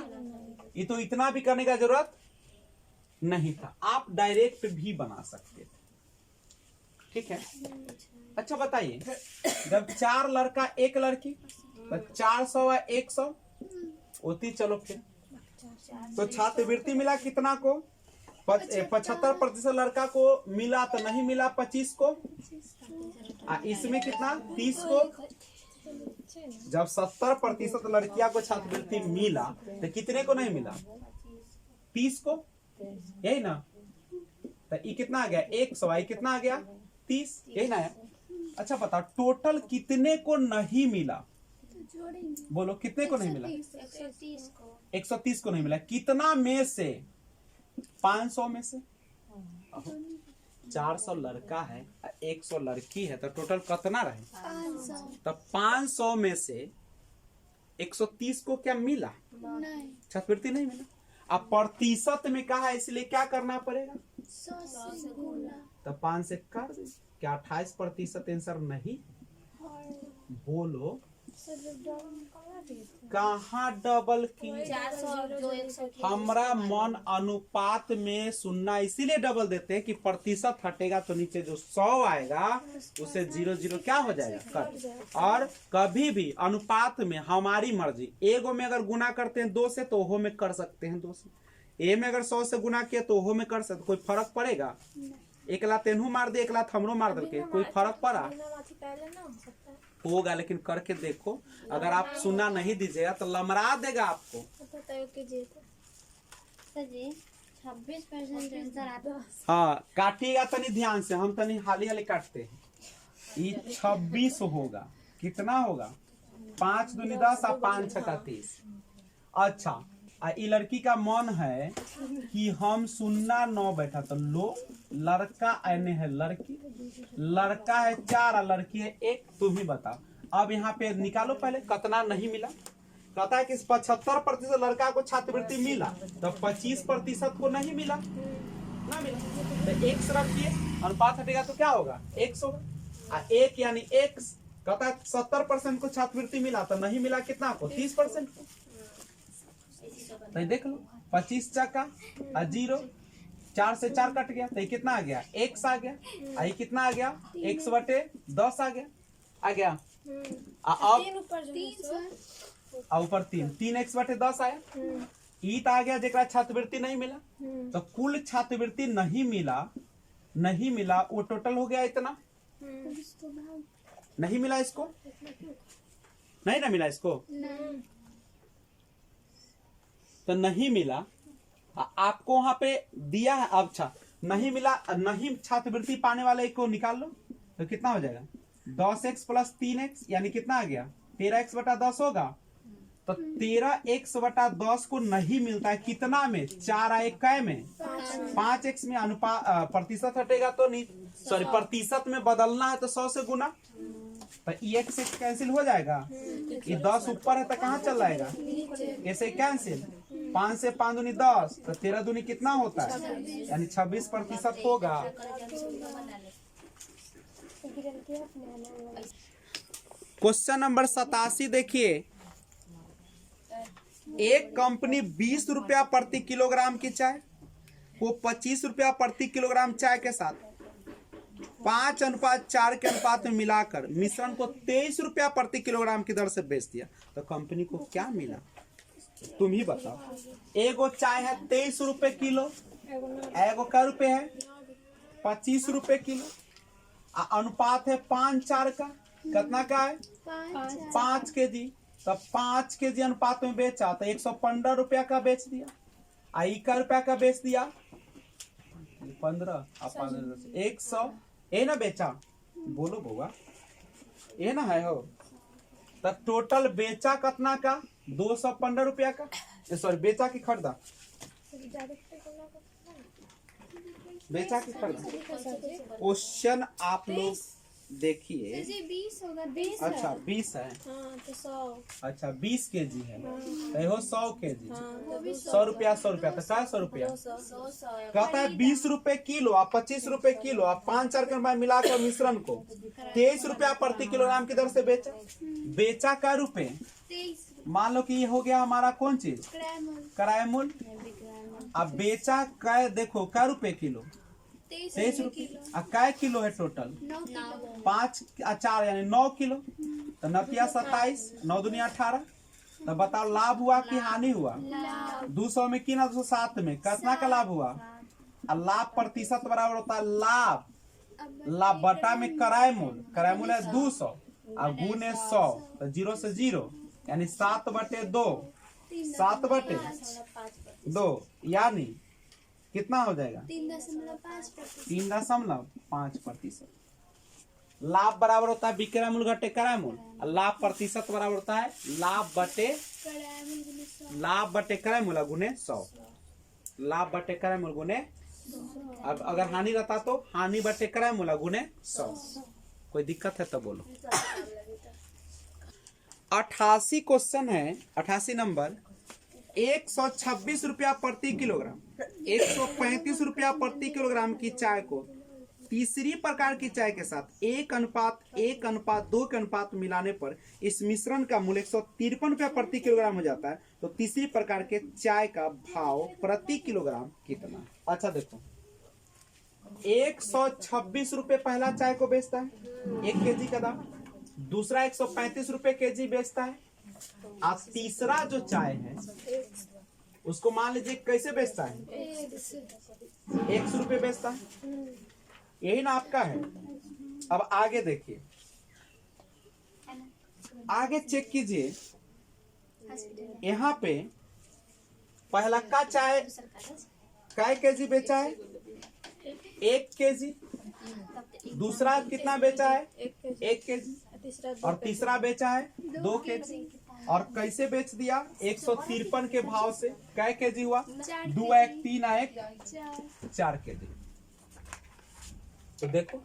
ये तो इतना भी करने का जरूरत नहीं था, आप डायरेक्ट भी बना सकते थे, ठीक है। अच्छा बताइए, जब 4 लड़का 1 लड़की तो 400 और 100 होती, चलो फिर तो छात्रवृत्ति मिला कितना को, 75% लड़का को मिला तो नहीं मिला 25 को, इसमें कितना 30 को। जब 70% लड़कियां को छात्रवृत्ति मिला तो कितने को नहीं मिला, 30 को, यही ना। तो ये कितना आ गया 100, आई कितना आ गया 30, यही ना है। अच्छा बताओ, टोटल कितने को नहीं मिला, बोलो कितने को नहीं मिला, 130 को 130 को नहीं मिला। कितना में से, 500 में से, 400 लड़का है 100 लड़की है, तो टोटल कितना रहे 500 तो 500 में से 130 को क्या मिला, नहीं, छात्रवृत्ति नहीं मिला। अब प्रतिशत में कहा है, इसलिए क्या करना पड़ेगा, 100 से गुना, तो 5 से कर दे, क्या 28% आंसर नहीं, बोलो कहाँ डबल की, 400 जो 100 की हमारा मन अनुपात में सुनना इसीलिए डबल देते हैं कि प्रतिशत हटेगा तो नीचे जो 100 आएगा उसे 0 क्या हो जाएगा, कट। और कभी भी अनुपात में हमारी मर्जी, एगो में अगर गुना करते हैं 2 से तो ओहो में कर सकते हैं 2 से, ए में अगर 100 से गुना किया तो ओहो में कर सकते, कोई फर्क पड़ेगा, एक लात तेनहू मार दे एक लात हमरो मार दे, कोई फर्क पड़ा पहले ना हो सकता है, होगा, लेकिन करके देखो, अगर आप सुना नहीं दीजिएगा तो लमरा देगा आपको। बताओ कीजिए तो सर जी 26% आंसर आता, हाँ काटिएगा तनी ध्यान से, हम तनी हाली हाली काटते हैं। ये 26 होगा, कितना होगा 5 दूनी 10 और 5 छक्का 30। अच्छा ये लड़की का मन है कि हम सुनना 9 बैठा, तो लो लड़का आने है लड़की, लड़का है 4 और लड़की है 1, तुम ही बताओ। अब यहाँ पे निकालो पहले कितना नहीं मिला, कहता है कि 75% लड़का को छात्रवृत्ति मिला, तो 25% को नहीं मिला, ना मिला तो 1 रखिए, अनुपात हटेगा तो क्या होगा 100, 1 यानी 1, कहता है 70% को छात्रवृत्ति मिला तो नहीं मिला कितना को 30% को, तो देख लो 25 चक्का 0, 4 से 4 कट गया, तो ये कितना आ गया 1 आ गया, ये कितना आ गया 100/10 आ गया अब 3 ऊपर जो 3 सर, ऊपर 3 3x/10 आया, ईट आ गया जेकरा छात्रवृत्ति नहीं मिला, तो कुल छात्रवृत्ति नहीं मिला वो टोटल हो गया इतना। नहीं मिला इसको, नहीं ना मिला इसको, तो नहीं मिला आपको वहां पे दिया है। अब अच्छा नहीं मिला, नहीं छात्रवृत्ति पाने वाले को निकाल लो, तो कितना हो जाएगा 10x प्लस 3x यानी कितना आ गया 13x बटा 10 होगा। तो 13x बटा 10 को नहीं मिलता है कितना में, 4 आए कै में 5x में अनुपात प्रतिशत हटेगा तो नहीं, सॉरी प्रतिशत में बदलना है तो 100 से गुना, तो x कैंसिल हो जाएगा। ये 10 ऊपर है तो कहाँ चल जाएगा, ऐसे कैंसिल, 5 से 5 दूनी 10, तो 13 दूनी कितना होता है, यानी 26% होगा। क्वेश्चन नंबर 87 देखिए, एक कंपनी 20 रुपया प्रति किलोग्राम की चाय को 25 रुपया प्रति किलोग्राम चाय के साथ 5:4 के अनुपात में मिलाकर मिश्रण को 23 रुपया प्रति किलोग्राम की दर से बेच दिया, तो कंपनी को क्या मिला, तुम ही बताओ। एगो चाय है 23 रुपए किलो, एगो क्या रुपए है 25 रुपए किलो, अनुपात है 5:4 का, कितना का है 5 केजी, तब 5 केजी अनुपात में बेचा तो 115 रुपया का बेच दिया। आई का रुपया का बेच दिया 15 100, ये ना बेचा, बोलो बउआ ये ना है हो, तब टोटल बेचा कितना का 215 रुपया का, सॉरी बेचा की खरीदा, बेचा की खरीदा। क्वेश्चन आप लोग देखिए, 20 होगा, 20 अच्छा 20 है, हाँ तो 100, अच्छा 20 केजी है, तो हो 100 केजी, हाँ 100 रुपया तो क्या 100 रुपया कहता है 20 रुपए किलो और 25 रुपए किलो और 5-4 के रुपए मिलाकर मिश्रण को 23 रुपया प्रति किलोग्राम की दर से बेचा का रुपए। 23 मान लो कि ये हो गया हमारा कौन चीज, किराया मूल्य। अब बेचा कै, देखो क्या रुपए किलो 23 रुपये, कै किलो है टोटल 5 4 यानी 9 किलो, तो 9 27, 9 दूनी 18, तो बताओ लाभ हुआ कि हानि हुआ, 200 में की ना 207 में कितना का लाभ हुआ, और लाभ प्रतिशत बराबर होता है लाभ बटा में किराया मूल्य है 200 और गुने 100, तो 0 से 0 यानी 7/2, 7/2 यानी कितना हो जाएगा 3.5%। लाभ बराबर होता है विक्रय मूल्य घटे किराया मूल्य, और लाभ प्रतिशत बराबर होता है लाभ बटे किराया मूल्य गुने 100, लाभ बटे किराया मूल्य गुने, अब अगर हानि रहता तो हानि बटे किराया मूल्य गुने 100। कोई दिक्कत है तो बोलो। 88 क्वेश्चन है, 88 नंबर, 126 रुपया प्रति किलोग्राम 135 रुपया प्रति किलोग्राम की चाय को तीसरी प्रकार की चाय के साथ 1:1:2 के अनुपात मिलाने पर इस मिश्रण का मूल्य 153 रुपया प्रति किलोग्राम हो जाता है, तो तीसरी प्रकार के चाय का भाव प्रति किलोग्राम कितना। अच्छा देखो 126 रुपये पहला चाय को बेचता है 1 केजी का दाम, दूसरा 135 रुपये केजी बेचता है, और तीसरा जो चाय है उसको मान लीजिए कैसे बेचता है 100 रुपये बेचता है, यही ना आपका है। अब आगे देखिए, आगे चेक कीजिए, यहाँ पे पहला का चाय कै केजी बेचा है 1 केजी, दूसरा कितना बेचा है 1 केजी, और तीसरा बेचा है 2 केजी, और कैसे बेच दिया 153 के भाव से, कै केजी हुआ 2 1 3 1 4 केजी। तो देखो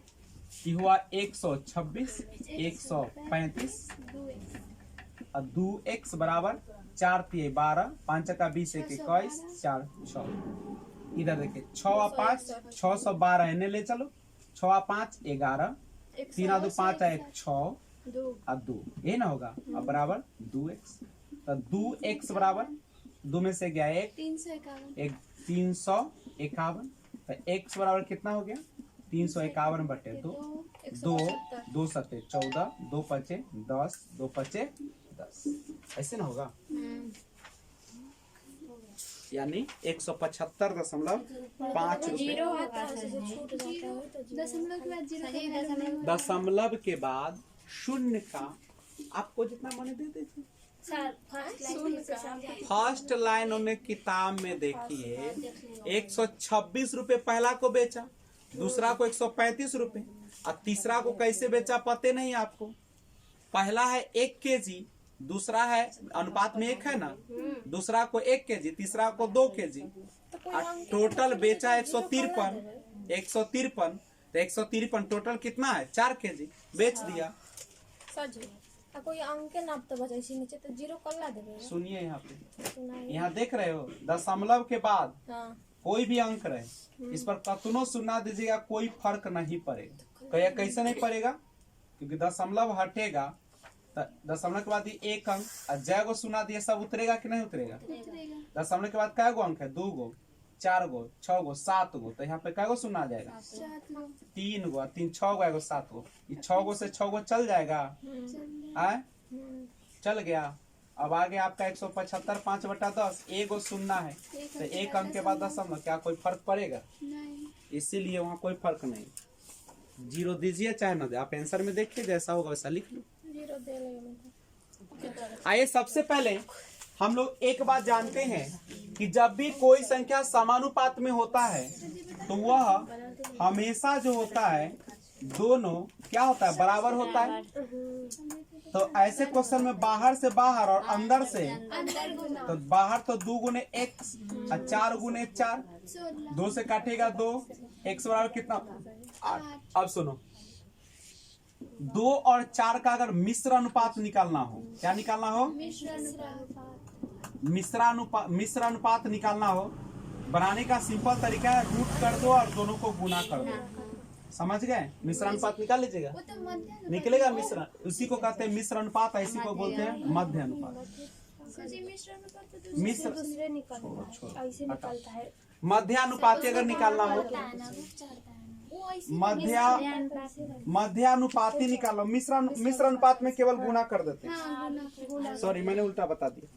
ये हुआ 126 135 और 2x बराबर 4 3 12 5 का 20 1 21 4 6, इधर देखिए 6 और 5 612 इन्हें ले चलो, 6 और 5 11, 3 और 2 5 1 6 और 2, ये ना होगा, अब बराबर 2x, तो 2x बराबर 2 में से गया 1 351, तो x बराबर कितना हो गया 351 बटे 2, 2 7 14, 2 5 10, 2 5 10, ऐसे ना होगा। यानी 175.5 रुपए। जीरो आता है उससे छूट जाता है तो जीरो। दशमलव के बाद जीरो का दशमलव के बाद शून्य का आपको जितना मैंने दे देती। फर्स्ट लाइन उन्हें किताब में देखिए 126 रुपए पहला को बेचा, दूसरा को 135 रुपए और तीसरा को कैसे बेचा पते नहीं आपको। पहला है 1 केजी, दूसरा है अनुपात में 1 है ना, दूसरा को 1 केजी, तीसरा को 2 केजी और टोटल बेचा 153। तो 153 टोटल कितना है 4 केजी बेच दिया। सच कोई अंक के नाप तो बचा इसी नीचे तो जीरो कल्ला देबे। सुनिए यहाँ पे, यहाँ देख रहे हो दशमलव के बाद कोई भी अंक रहे इस पर कतनो सुना दीजिएगा कोई फर्क नहीं पड़ेगा। कैसे नहीं पड़ेगा, क्योंकि दशमलव हटेगा तो दशमलव के बाद ये एक अंक और जय गो सुना दिए सब उतरेगा कि नहीं उतरेगा। दशमलव के बाद कै गो अंक है 2 गो 4 गो 6 गो 7 गो, तो यहाँ पे कै गो सुना जाएगा 3 गो 3 6 गो 7 गो। ये 6 गो से 6 गो चल जाएगा, आए चल गया। अब आगे आपका 175 5/10 एक गो सुनना है तो एक अंक के बाद दशमलव, क्या कोई फर्क पड़ेगा? इसीलिए वहाँ कोई फर्क नहीं। जीरो दीजिए चाहे ना दे, आप आंसर में देखिए जैसा होगा वैसा लिख लो। जीरो दे लेंगे। आइए सबसे पहले हम लोग एक बात जानते हैं कि जब भी कोई संख्या समानुपात में होता है तो वह हमेशा जो होता है दोनों क्या होता है बराबर होता है। तो ऐसे क्वेश्चन में बाहर से बाहर और अंदर से, तो बाहर तो 2 गुने x और 4 गुने 4, 2 से काटेगा 2, x बराबर कितना 8। अब सुनो 2 और 4 का अगर मिश्र अनुपात निकालना हो, क्या निकालना हो? मिश्र अनुपात निकालना हो, बनाने का सिंपल तरीका है रूट कर दो और दोनों को गुना कर दो। समझ गए? मिश्र अनुपात निकाल लीजिएगा, निकलेगा मिश्र, उसी को कहते हैं मिश्र अनुपात, इसी को बोलते हैं मध्य अनुपात। मिश्र दूसरे निकलता ऐसे निकलता है। मध्यानुपाती अगर निकालना हो, मध्यानुपाती निकालो। मिश्र अनुपात में केवल गुना कर देते हैं, सॉरी मैंने उल्टा बता दिया।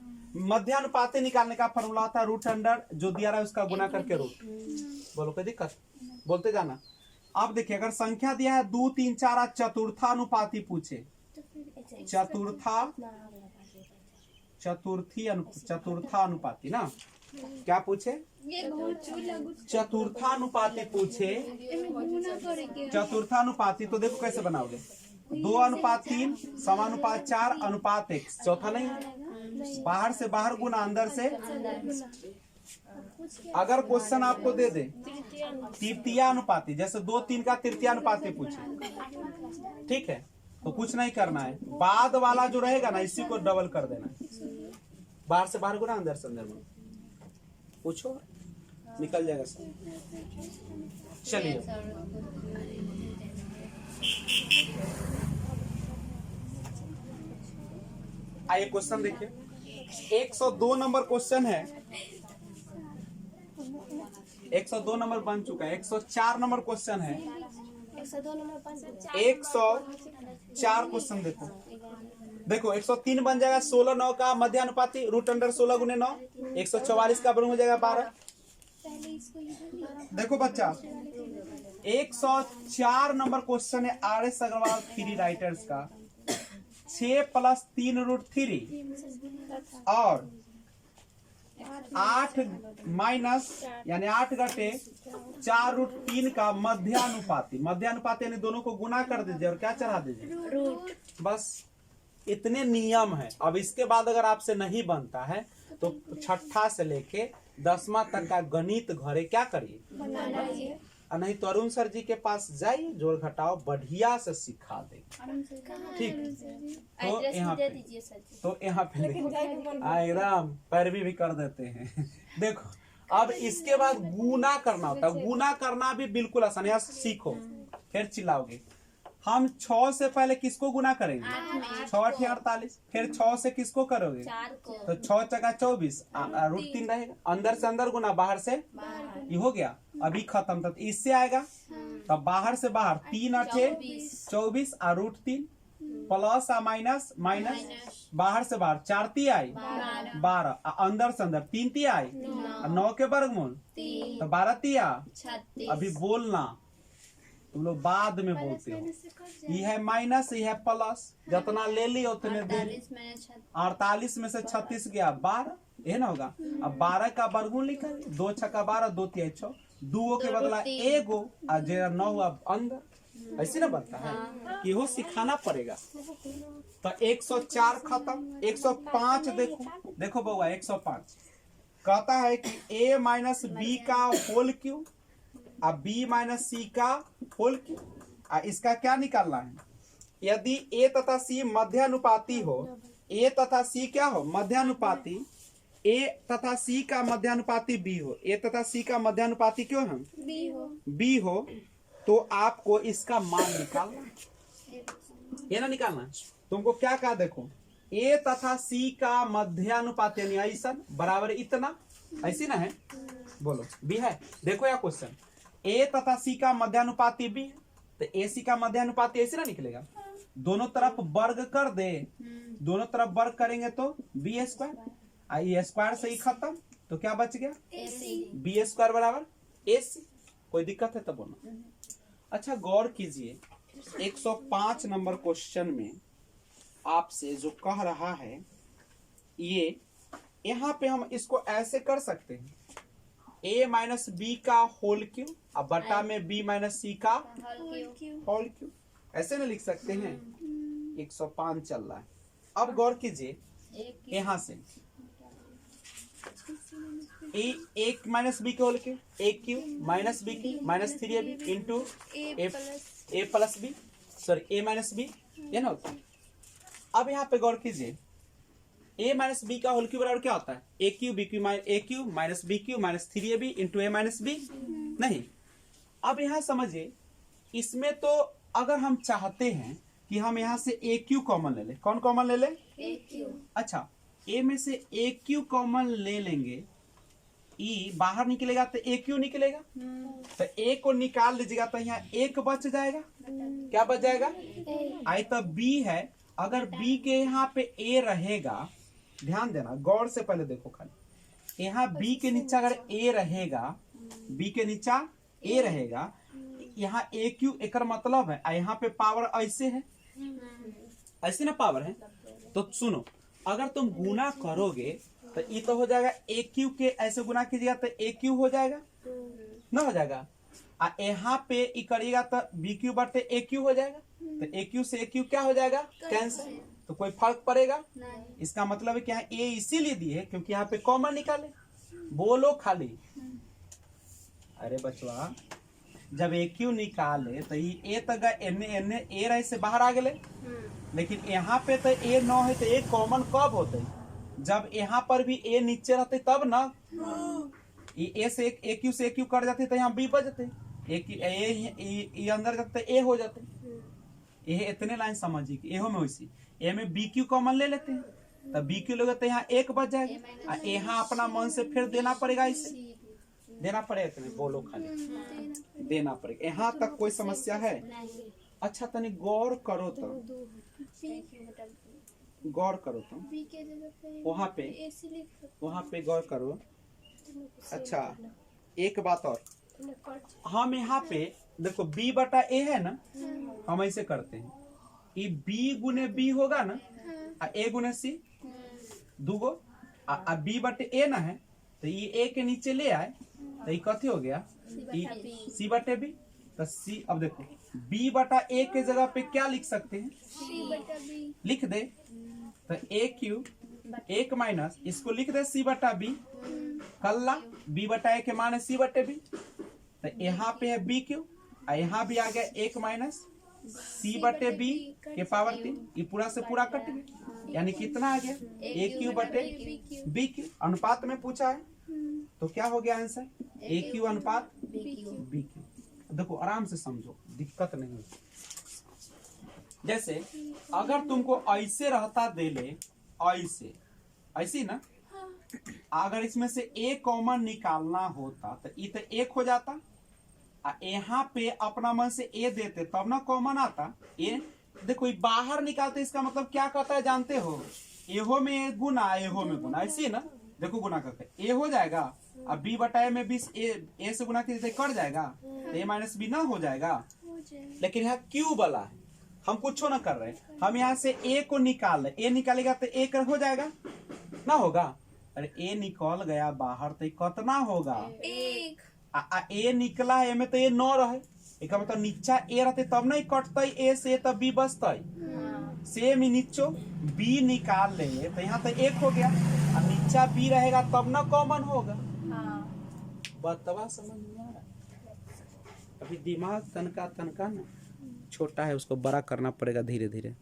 मध्यानुपाती निकालने का फॉर्मूला था रूट अंडर जो दिया रहा है उसका गुना करके रूट। बोलो कोई दिक्कत, बोलते जाना। अब देखिए अगर संख्या दिया है 2 3 4 चतुर्थानुपाती पूछे, चतुर्थानुपाती ना, क्या पूछे? चतुर्थानुपाती पूछे। चतुर्थानुपाती तो देखो कैसे बनाओगे, 2:3 समानुपात 4 अनुपात x, चौथा नहीं, बाहर से बाहर गुना अंदर से। अगर क्वेश्चन आपको दे दे तृतीयानुपाती, जैसे 2 3 का तृतीयानुपाती पूछे, ठीक है, तो कुछ नहीं करना है, बाद वाला जो रहेगा ना इसी को डबल कर देना है। बाहर से बाहर गुना अंदर से अंदर गुना, पूछो निकल जाएगा सब। चलिए आइए क्वेश्चन देखिए, 102 नंबर क्वेश्चन है। 102 नंबर बन चुका है। 104 नंबर क्वेश्चन है। 104 क्वेश्चन देखो, देखो 103 बन जाएगा 16 9 का मध्यानुपाती रूट अंडर 16 गुने 9, 144 का बन हो जाएगा 12। देखो बच्चा 104 नंबर क्वेश्चन है RS अग्रवाल 3 राइटर्स का। 6 + 3 √3 और 8 माइनस यानी 8 घटे 4 √3 का मध्यानुपाती। मध्यानुपाती यानी दोनों को गुना कर दीजिए और क्या चढ़ा दीजिए रूट। बस इतने नियम है। अब इसके बाद अगर आपसे नहीं बनता है तो 6ठा से लेके 10वां तक का गणित घरे क्या करिए, नहीं तो अरुण सर जी के पास जाइए, जोड़ घटाओ बढ़िया से सिखा देंगे। ठीक, तो यहाँ पे एकदम पैरवी भी कर देते हैं। देखो अब इसके बाद गुना करना होता है, गुना करना भी बिल्कुल आसान है, सीखो फिर चिल्लाओगे। हम 6 से पहले किसको गुना करेंगे? 6 × 8 = 48। फिर 6 से किसको करोगे? तो 6 × 24 √3 रहेगा। अंदर से अंदर गुना, बाहर से ये हो गया, अभी खत्म। तब इससे आएगा, तब बाहर से बाहर 3 × 8 = 24 और √3 प्लस आ माइनस माइनस, बाहर से बाहर 4 तिहाई 12, अंदर से अंदर 3 तिहाई 9 के वर्गमूल तो 12 तिया। अभी बोलना, तुम लोग बाद में बोलते हो। ये है माइनस, ये है प्लस, जितना ले ली उतने दे। 48 में से 36 गया 12, ये ना होगा। अब 12 का वर्गमूल निकाल, 2 छक्का 12, 2 तिहाई 6, 2 के बदला एगो और जेरा 9 हुआ अंदर। ऐसे ना बनता है कि हो सिखाना पड़ेगा। तो 104 खत्म, 105 देखो, देखो बउआ 105 कहता है कि a माइनस बी का होल क्यू और b माइनस सी का होल क्यू। इसका क्या निकालना है? यदि a तथा c मध्यानुपाती हो, a तथा c क्या हो? मध्यानुपाती। a तथा c का मध्यानुपाती b हो, a तथा c का मध्यानुपाती क्यों है? b हो, तो आपको इसका मान निकालना है। ये ना निकालना है। तुमको क्या कहा देखो, a तथा c का मध्यानुपात यानी ऐसा बराबर इतना, ऐसी ना है? बोलो b है। देखो या क्वेश्चन, a तथा c का मध्यानुपाती b है, तो ac का मध्यानुपाती ऐसे ना निकलेगा। दोनों तरफ वर्ग कर दे, दोनों तरफ वर्ग करेंगे तो b स्क्वायर, ये स्क्वायर से ही खत्म, तो क्या बच गया? b स्क्वायर बराबर ac। कोई दिक्कत है तो बोलो। अच्छा गौर कीजिए, 105 नंबर क्वेश्चन में आपसे जो कह रहा है, ये यहाँ पे हम इसको ऐसे कर सकते हैं, a माइनस बी का होल क्यू अब बटा में b माइनस सी का होल क्यू, ऐसे ना लिख सकते हैं। 105 चल रहा है। अब गौर कीजिए, यहाँ से एक माइनस बी के whole Q, A cube minus B की माइनस 3ab इंटू ए प्लस बी, सॉरी ए माइनस बी, ये ना होता है। अब यहाँ पे गौर कीजिए, a माइनस बी का होल क्यू बराबर क्या होता है? A cube B cube A cube minus B cube minus 3ab into A minus B. नहीं, अब यहाँ समझिए, इसमें तो अगर हम चाहते हैं कि हम यहाँ से ए क्यू कॉमन ले ले, कौन कॉमन ले ले? अच्छा, ए में से ए क्यू कॉमन ले लेंगे, ई बाहर निकलेगा तो ए क्यू निकलेगा, तो ए को निकाल लीजिएगा तो यहाँ एक बच जाएगा। क्या बच जाएगा? आई तो बी है, अगर बी के यहाँ पे ए रहेगा, ध्यान देना गौर से, पहले देखो खाली, यहाँ बी के नीचे अगर ए रहेगा, बी के नीचा ए रहेगा, यहाँ ए क्यू एक मतलब है, यहाँ पे पावर ऐसे है, ऐसे ना पावर है। तो सुनो, अगर तुम गुना करोगे तो ये तो हो जाएगा ए क्यू के ऐसे गुना कीजिएगा तो ए क्यू हो जाएगा ना, हो जाएगा। यहाँ पे ई करिएगा तो बी क्यू बटे ए क्यू हो जाएगा, तो ए क्यू से ए क्यू क्या हो जाएगा? कैंसिल। तो कोई फर्क पड़ेगा? इसका मतलब है कि यहाँ ए इसीलिए दिए है क्योंकि यहाँ पे कॉमन निकाले। बोलो खाली। अरे बचवा, जब ए क्यू निकाले तो ये तक एन ए रहे से बाहर आ गए, लेकिन यहाँ पे तो ए 9 है, तो ए कॉमन कब होते? जब यहाँ पर भी ए नीचे रहते तब ना। ए से ए क्यू से ए क्यू कट जाते तो यहाँ बी बचते, ए अंदर जाते ए हो जाते। ये इतने लाइन समझिए कि एहो में वैसी ए में बी क्यू कॉमन ले लेते हैं, तब बी क्यू लोगे तो यहाँ एक बच जाएगा, यहाँ अपना मन से फिर देना पड़ेगा, इसे देना पड़ेगा कि नहीं? बोलो खाली, देना पड़ेगा। यहाँ तक कोई समस्या है? अच्छा तनी गौर करो तो, गौर करो तो वहाँ पे गौर करो। अच्छा एक बात और, हम यहाँ पे देखो b बटा a है ना, हम ऐसे करते हैं, ये b गुने b होगा ना, a गुने c दूगो, b बटे a ना है, तो ये a के नीचे ले आए तो ये कथी हो गया? c बटे b। तो c, अब देखो b बटा a के जगह पे क्या लिख सकते हैं? लिख दे, तो a क्यू एक माइनस इसको लिख दे c बटा b, कल्ला b बटा a के मान है c बटे b, तो यहाँ पे है b क्यू, यहाँ भी आ गया एक माइनस c बटे b के पावर 3, ये पूरा से पूरा कट गया, यानी कितना आ गया? a क्यू बटे b क्यू। अनुपात में पूछा है तो क्या हो गया आंसर? a क्यू अनुपात b क्यू। देखो आराम से समझो, दिक्कत नहीं होती। जैसे अगर तुमको ऐसे रहता दे ले, ऐसे ऐसी ना, अगर इसमें से ए कॉमन निकालना होता तो ये तो एक हो जाता, यहाँ पे अपना मन से ए देते तब ना कॉमन आता, ए देखो ये बाहर निकालते इसका मतलब क्या कहता है जानते हो, एहो में गुना एहो में गुना, ऐसी है ना। देखो गुना करके ए हो जाएगा, अब बी बटाए में 20 ए से गुना कीजिए कट जाएगा, तो ए माइनस बी ना हो जाएगा। लेकिन यहाँ क्यू वाला है, हम कुछ ना कर रहे, हम यहाँ से ए को निकाल रहे, ए निकालेगा तो ए हो जाएगा ना, होगा। अरे ए निकल गया बाहर तो कितना होगा, एक ए निकला है में तो ए 9 रहे, एक मतलब नीचा ए रहते तब नहीं कटते ए से, तब बी बचते। सेम ही नीचो बी निकाल ले तो यहाँ तो 1 हो गया, और नीचा बी रहेगा तब ना कॉमन होगा। बतवा समझ में आ रहा, अभी दिमाग तनका ना छोटा है, उसको बड़ा करना पड़ेगा धीरे धीरे।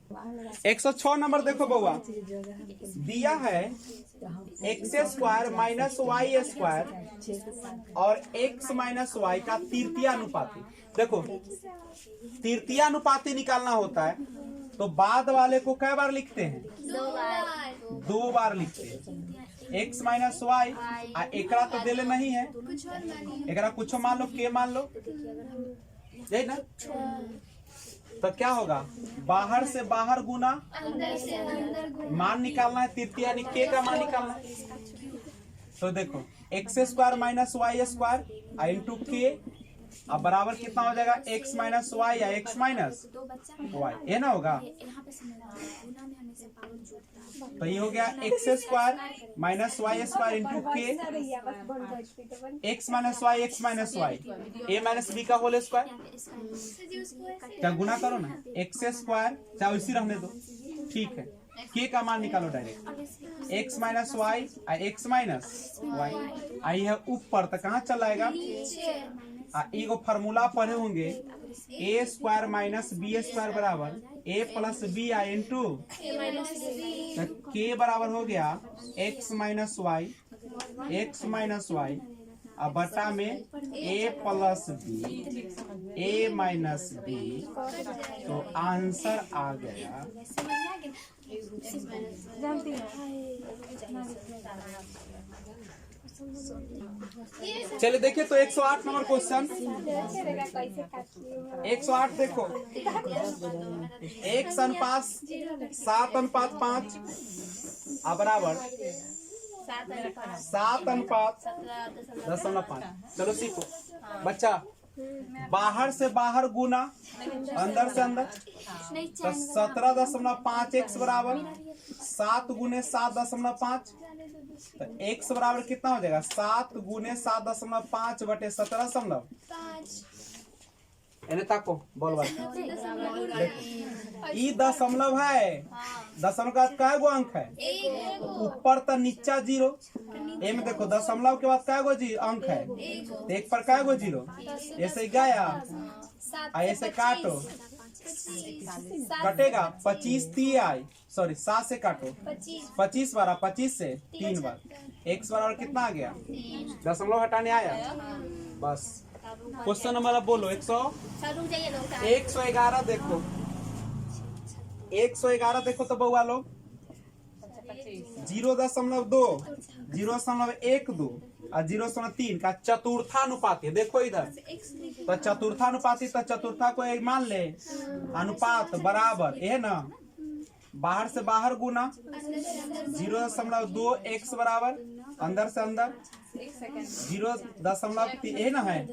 106 नंबर देखो बउआ, दिया है x square minus y square और एक्स माइनस वाई का तृतीय अनुपाती। देखो तृतीय अनुपाती निकालना होता है तो बाद वाले को कै बार लिखते हैं, 2 बार लिखते हैं। एक्स माइनस वाई, एकरा तो देले नहीं है, एकरा कुछ मान लो, के मान लो, यही ना। तो क्या होगा, बाहर से बाहर गुना, अंदर से अंदर गुना, मान निकालना है तृतीय यानी के का मान निकालना है। तो देखो x square minus y square into के, अब बराबर कितना हो जाएगा, एक्स माइनस वाई या एक्स माइनस वाई, ये ना होगा। तो ये हो गया x square minus y square into के, x minus y a minus B का होल स्क्वायर, क्या गुना करो ना, एक्स स्क्वायर चाहे इसी रहने दो, ठीक है। के का मान निकालो direct, X minus Y X minus Y, आई है ऊपर तो कहाँ चल आएगा, एगो फार्मूला पढ़े होंगे, ए स्क्वायर माइनस बी स्क्वायर बराबर ए प्लस बी आई इंटू के, बराबर हो गया एक्स माइनस वाई अब बटा में ए प्लस बी ए माइनस बी, तो आंसर आ गया। चलिए देखिए तो 108 नंबर क्वेश्चन, 108 देखो, x अनुपात 7 अनुपात 5 बराबर 7 अनुपात 10.5। चलो सीखो बच्चा, बाहर से बाहर गुना अंदर से अंदर, तो 17.5 बराबर 7 गुने 7.5, तो x बराबर कितना हो जाएगा, 7 गुने 7.5 बटे 17.5। एने ताको बोल बात, ई दशमलव है, दशमलव का क्या गो अंक है, ऊपर तो नीचा 0, ए में देखो दशमलव के बाद क्या गो जी अंक है, एक पर क्या गो 0, ऐसे गया ऐसे काटो, कटेगा 25 3 आई, सॉरी 7 से काटो, 25 बार 25 से 3 बार, x बराबर कितना आ गया, दशमलव हटाने आया, बस। क्वेश्चन नंबर अब बोलो, 111 देखो, 111 देखो तो बउआ लोग, 0.2 0.12 और 0.3 का चतुर्थानुपाती, देखो इधर तो चतुर्थानुपाती, तो चतुर्था को एक मान ले, अनुपात बराबर है ना, बाहर से बाहर गुना 0.2 x बराबर अंदर से अंदर 0.3 है ना, है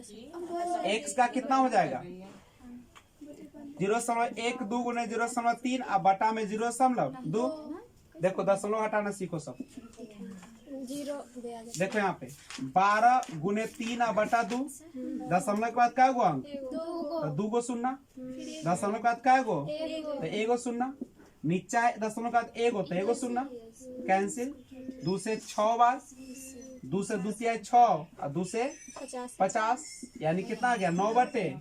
x का कितना हो जाएगा 0.1 2 गुने 0.3 अब बटा में 0.2, देखो दशमलव हटाना सीखो सब, 0 देखो यहाँ पे 12 गुने 3 बटा 2, दशमलव के बाद क्या गो अंक, तो 2 गो शून्य, दशमलव के बाद क्या गो, तो 1 गो शून्य, नीचा है दशमलव का 1 गो, तो 1 गो शून्य कैंसिल, 2 से 6 बार, 2 से 2 है 6 और 2 से 50, यानी कितना आ गया 9 बटे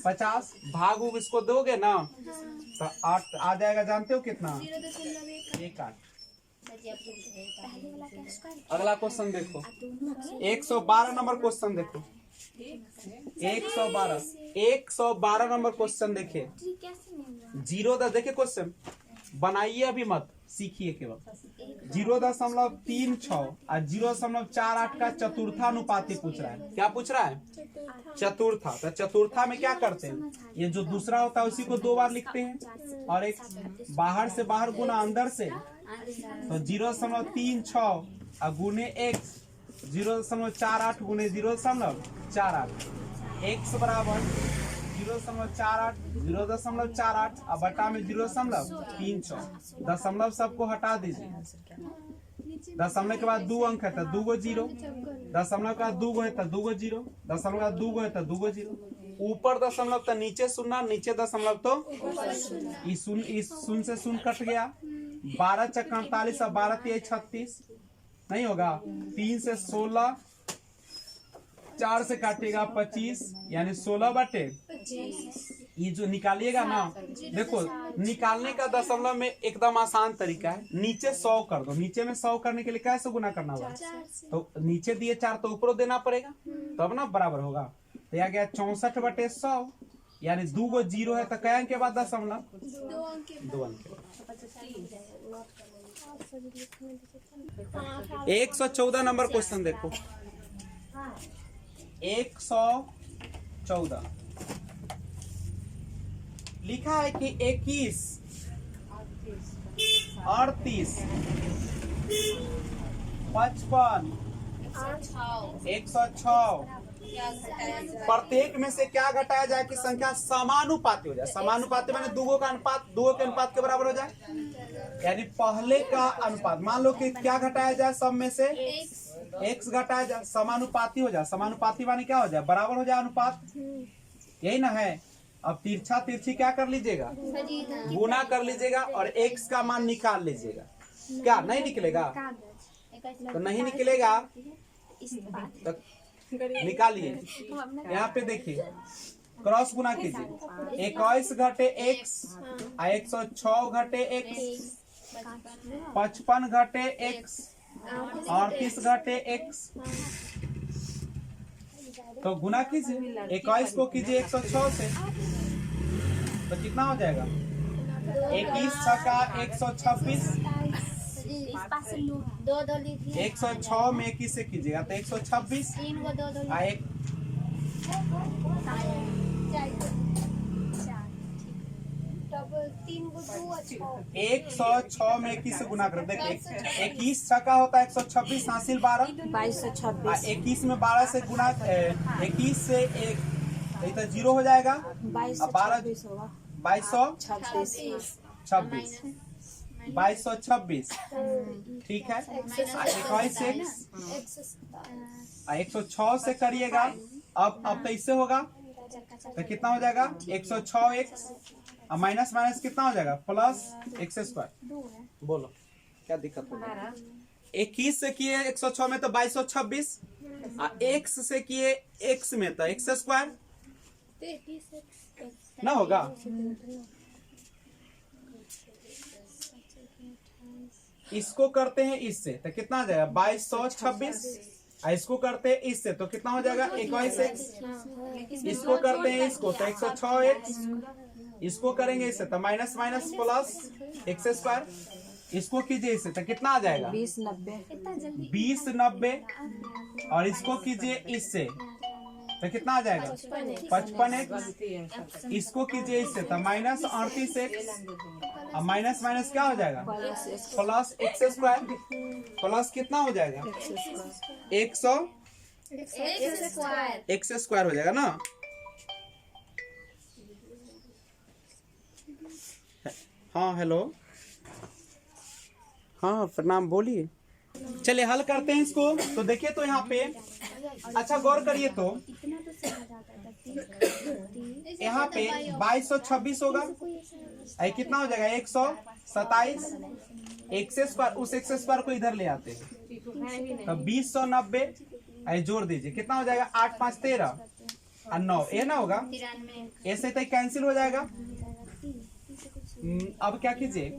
50, भाग इसको दोगे ना तो 8 आ जाएगा, जानते हो कितना, 1/8। अगला क्वेश्चन देखो, 112 नंबर क्वेश्चन देखो, 112 नंबर क्वेश्चन देखे, 0 देखिए क्वेश्चन, बनाइए अभी मत, सीखिए केवल। 0.36 और 0.48 का चतुर्थानुपाती पूछ रहा है। क्या पूछ रहा है? चतुर्था। तो चतुर्था में क्या करते हैं, ये जो दूसरा होता है उसी को 2 बार लिखते हैं और एक बाहर से बाहर गुना अंदर से। तो 0.36 और गुने x 0.48 गुने 0.48 x बराबर 0.48 और बटा में 0.36। दशमलव सबको हटा दीजिए। दशमलव के बाद 2 अंक है तो 2 गो 0, दशमलव के बाद 2 गो है तो 2 गो 0, दशमलव के बाद 2 गो है तो 2 गो 0। ऊपर दशमलव तो नीचे शून्य, नीचे दशमलव तो इस शून्य से शून्य कट गया। 12 चक्का 48 और 12 तिया 36 नहीं होगा। 3 से 16, 4 से काटेगा 25 यानी 16 ये जो निकालिएगा ना, देखो निकालने का दशमलव में एकदम आसान तरीका है। नीचे 100 कर दो। नीचे में 100 करने के लिए कैसे गुना करना होगा? तो नीचे दिए 4 तो ऊपर देना पड़ेगा, तब ना बराबर होगा। तो यह गया 64/100 यानी 2 गो 0 है तो क्या अंक के बाद दशमलव? 2 अंक के बाद। 114 नंबर क्वेश्चन देखो। 114 लिखा है कि 21, 38, 55, 106 प्रत्येक में से क्या घटाया जाए कि संख्या समानुपाती हो जाए। समानुपाती माने दुगो का अनुपात, दुगो के अनुपात के बराबर हो जाए, यानी पहले का अनुपात। मान लो कि क्या घटाया जाए, सब में से x घटाया जाए, समानुपाती हो जाए। समानुपाती माने क्या हो जाए? बराबर हो जाए अनुपात, यही ना है। अब तिरछा तिरछी क्या कर लीजिएगा? गुना कर लीजिएगा और x का मान निकाल लीजिएगा। क्या नहीं निकलेगा? तो नहीं निकलेगा तो निकालिए। यहाँ पे देखिए, क्रॉस गुना कीजिए। 21 घटे x, 106 घटे x, 55 घटे x, 38 घटे x। तो गुना कीजिए, 21 को कीजिए 106 से, तो कितना हो जाएगा? 21 छक्का 126, 106 में 21 से कीजिएगा तो 126 एक 106 में 21 से गुना कर। देखिए 21 छक्का होता है 126 हासिल 12, 2226। 21 में 12 से गुना 21 से 1 तो 0 हो जाएगा। 2226 ठीक है। 106 से करिएगा। अब तो इससे होगा तो कितना हो जाएगा? 106x और माइनस माइनस कितना हो जाएगा? Plus x²। बोलो क्या दिक्कत होगा? 21 से किए 106 में तो 2226 और x से किए x में तो x² ना होगा। इसको करते हैं इससे तो कितना आ जाएगा? 2226। इसको करते हैं इससे तो कितना हो जाएगा? 21x। इसको करते हैं इसको तो 106x। इसको करेंगे इससे तो माइनस माइनस प्लस x²। इसको कीजिए इससे तो कितना आ जाएगा? 2090। और इसको कीजिए इससे तो कितना आ जाएगा? 55x। इसको कीजिए इससे तो माइनस 38x। और माइनस माइनस क्या हो जाएगा? Plus x²। प्लस कितना हो जाएगा? 100 x² हो जाएगा ना। हाँ हेलो, हाँ प्रणाम, बोलिए। चलिए हल करते हैं इसको। तो देखिए तो यहाँ पे अच्छा गौर करिए तो यहाँ पे 2226 होगा, कितना हो जाएगा? 127। x², उस x² को इधर ले आते हैं तो 2090 जोड़ दीजिए, कितना हो जाएगा? 8 5 13 और 9, ये ना होगा, ऐसे तो कैंसिल हो जाएगा। अब क्या कीजिए,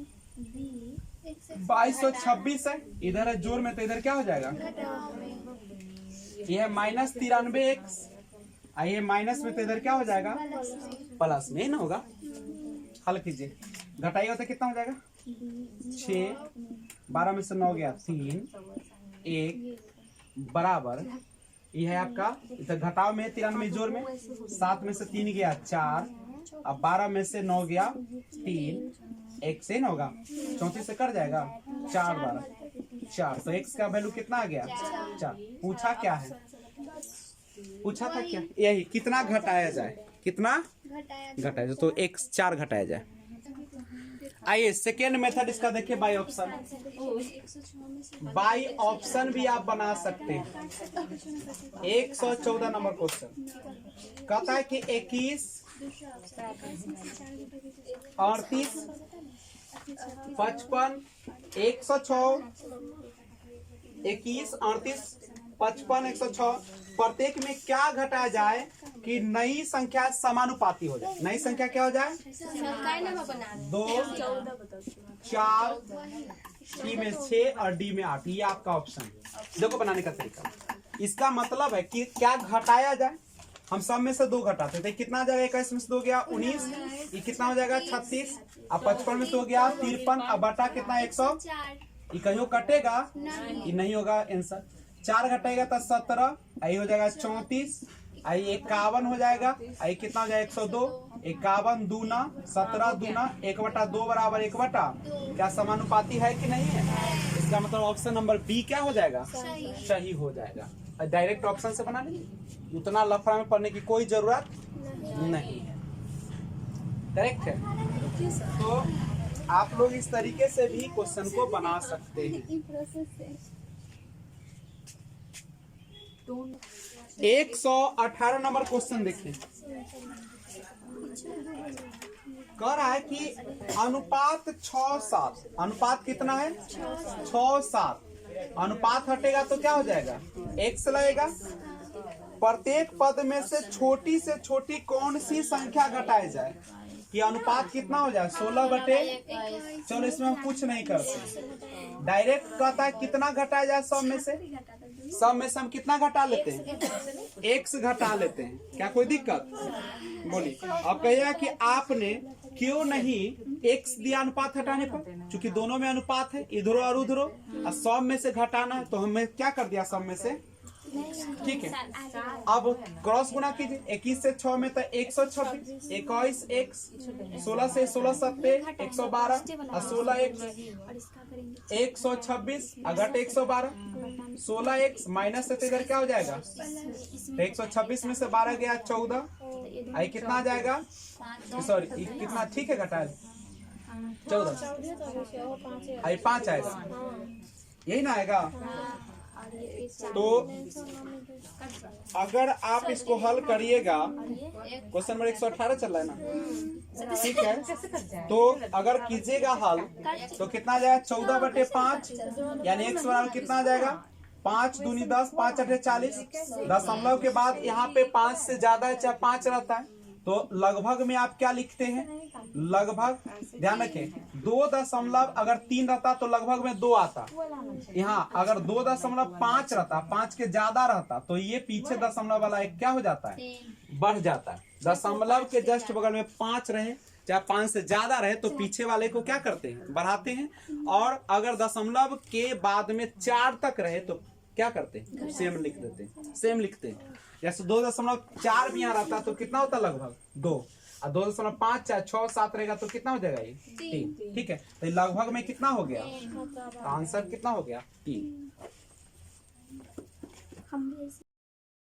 2226 है, इधर है जोड़ में तो इधर क्या हो जाएगा? ये है माइनस 93x, ये माइनस में तो इधर क्या हो जाएगा? प्लस में ना होगा। हल कीजिए, घटाइएगा तो कितना हो जाएगा? 6, 12 में से 9 गया 3, 1 बराबर ये है आपका, इधर घटाव में 93 जोड़ में 7 में से 3 गया 4, अब 12 में से 9 गया 3, 1 से न होगा 34 से कट जाएगा 4 12 4, तो x का वैल्यू कितना आ गया 4। पूछा क्या है, पूछा था क्या, यही कितना घटाया जाए, कितना घटाया जाए, तो x 4 घटाया जाए। आइए सेकेंड मेथड इसका देखिए, बाय ऑप्शन। बाय ऑप्शन भी आप बना सकते हैं। 114 नंबर क्वेश्चन कहता है कि 21 38 55 106 21 38 55 106 प्रत्येक में क्या घटाया जाए कि नई संख्या समानुपाती हो जाए। नई संख्या क्या हो जाए, 2 4 सी में 6 और डी में 8। ये आपका ऑप्शन देखो बनाने का तरीका। इसका मतलब है कि क्या घटाया जाए, हम सब में से 2 घटाते थे, कितना आ जाएगा, 21 में से 2 गया 19, ये कितना हो जाएगा 36, अब 55 में से हो गया 53, अब बटा कितना 100, ये कहीं कटेगा, ये नहीं होगा आंसर। 4 घटाएगा तो 17, आई हो जाएगा 34, आई 51 हो जाएगा, आई कितना हो जाएगा 102, 51 दूना 17 दूना 1/2 बराबर 1/, क्या समानुपाती है कि नहीं है। इसका मतलब ऑप्शन नंबर बी क्या हो जाएगा, सही हो जाएगा। डायरेक्ट ऑप्शन से बना लीजिए, उतना लफड़ा में पढ़ने की कोई जरूरत नहीं है। करेक्ट है, तो आप लोग इस तरीके से भी क्वेश्चन को बना सकते हैं। 118 नंबर क्वेश्चन देखिए, कह रहा है कि अनुपात 6-7, अनुपात कितना है 6-7, अनुपात हटेगा तो क्या हो जाएगा, x लगेगा। प्रत्येक पद में से छोटी कौन सी संख्या घटाई जाए कि अनुपात कितना हो जाए 16/, चलो इसमें हम कुछ नहीं करते, डायरेक्ट कहता है कितना घटाया जाए, सब में से हम कितना घटा लेते हैं, x घटा लेते हैं, क्या कोई दिक्कत बोली। अब कहिएगा कि आपने क्यों नहीं x दिया अनुपात हटाने पर, क्योंकि दोनों में अनुपात है, इधरो और उधरो, और सब में से घटाना है, तो हमने क्या कर दिया सब में से, ठीक है। अब क्रॉस गुना कीजिए, 21 से 6 में तो 126, 21 x, 16 से 16 7 112, और 16 x 126 घट 112, 16 x माइनस से इधर क्या हो जाएगा, 126 में से 12 गया 14, आई कितना आ जाएगा, सॉरी कितना, ठीक है घटा 14, आई 5 आएगा, यही ना आएगा। तो अगर आप इसको हल करिएगा, क्वेश्चन नंबर 118 चल रहा है ना, ठीक है, तो अगर कीजिएगा हल तो कितना आ जाएगा 14/5, यानी x बराबर कितना आ जाएगा 5 दूनी 10, 5 8 40, दशमलव के बाद यहाँ पे 5 से ज्यादा है चाहे 5 रहता है, तो लगभग में आप क्या लिखते हैं, लगभग ध्यान रखें 2 अगर 3 रहता तो लगभग में 2 आता, यहाँ अगर 2.5 रहता, 5 के ज्यादा रहता, तो ये पीछे दशमलव वाला एक क्या हो जाता है, बढ़ जाता है। दशमलव के जस्ट बगल में 5 रहे चाहे 5 से ज्यादा रहे तो पीछे वाले को क्या करते हैं, बढ़ाते हैं, और अगर दशमलव के बाद में 4 तक रहे तो क्या करते हैं, सेम लिख देते हैं, सेम लिखते हैं। जैसे 2.4 भी यहाँ रहता तो कितना होता, लगभग 2, और 2.5 चाहे 6 7 रहेगा तो कितना हो जाएगा, ये 3, ठीक है। तो लगभग में कितना हो गया, आंसर कितना हो गया 3।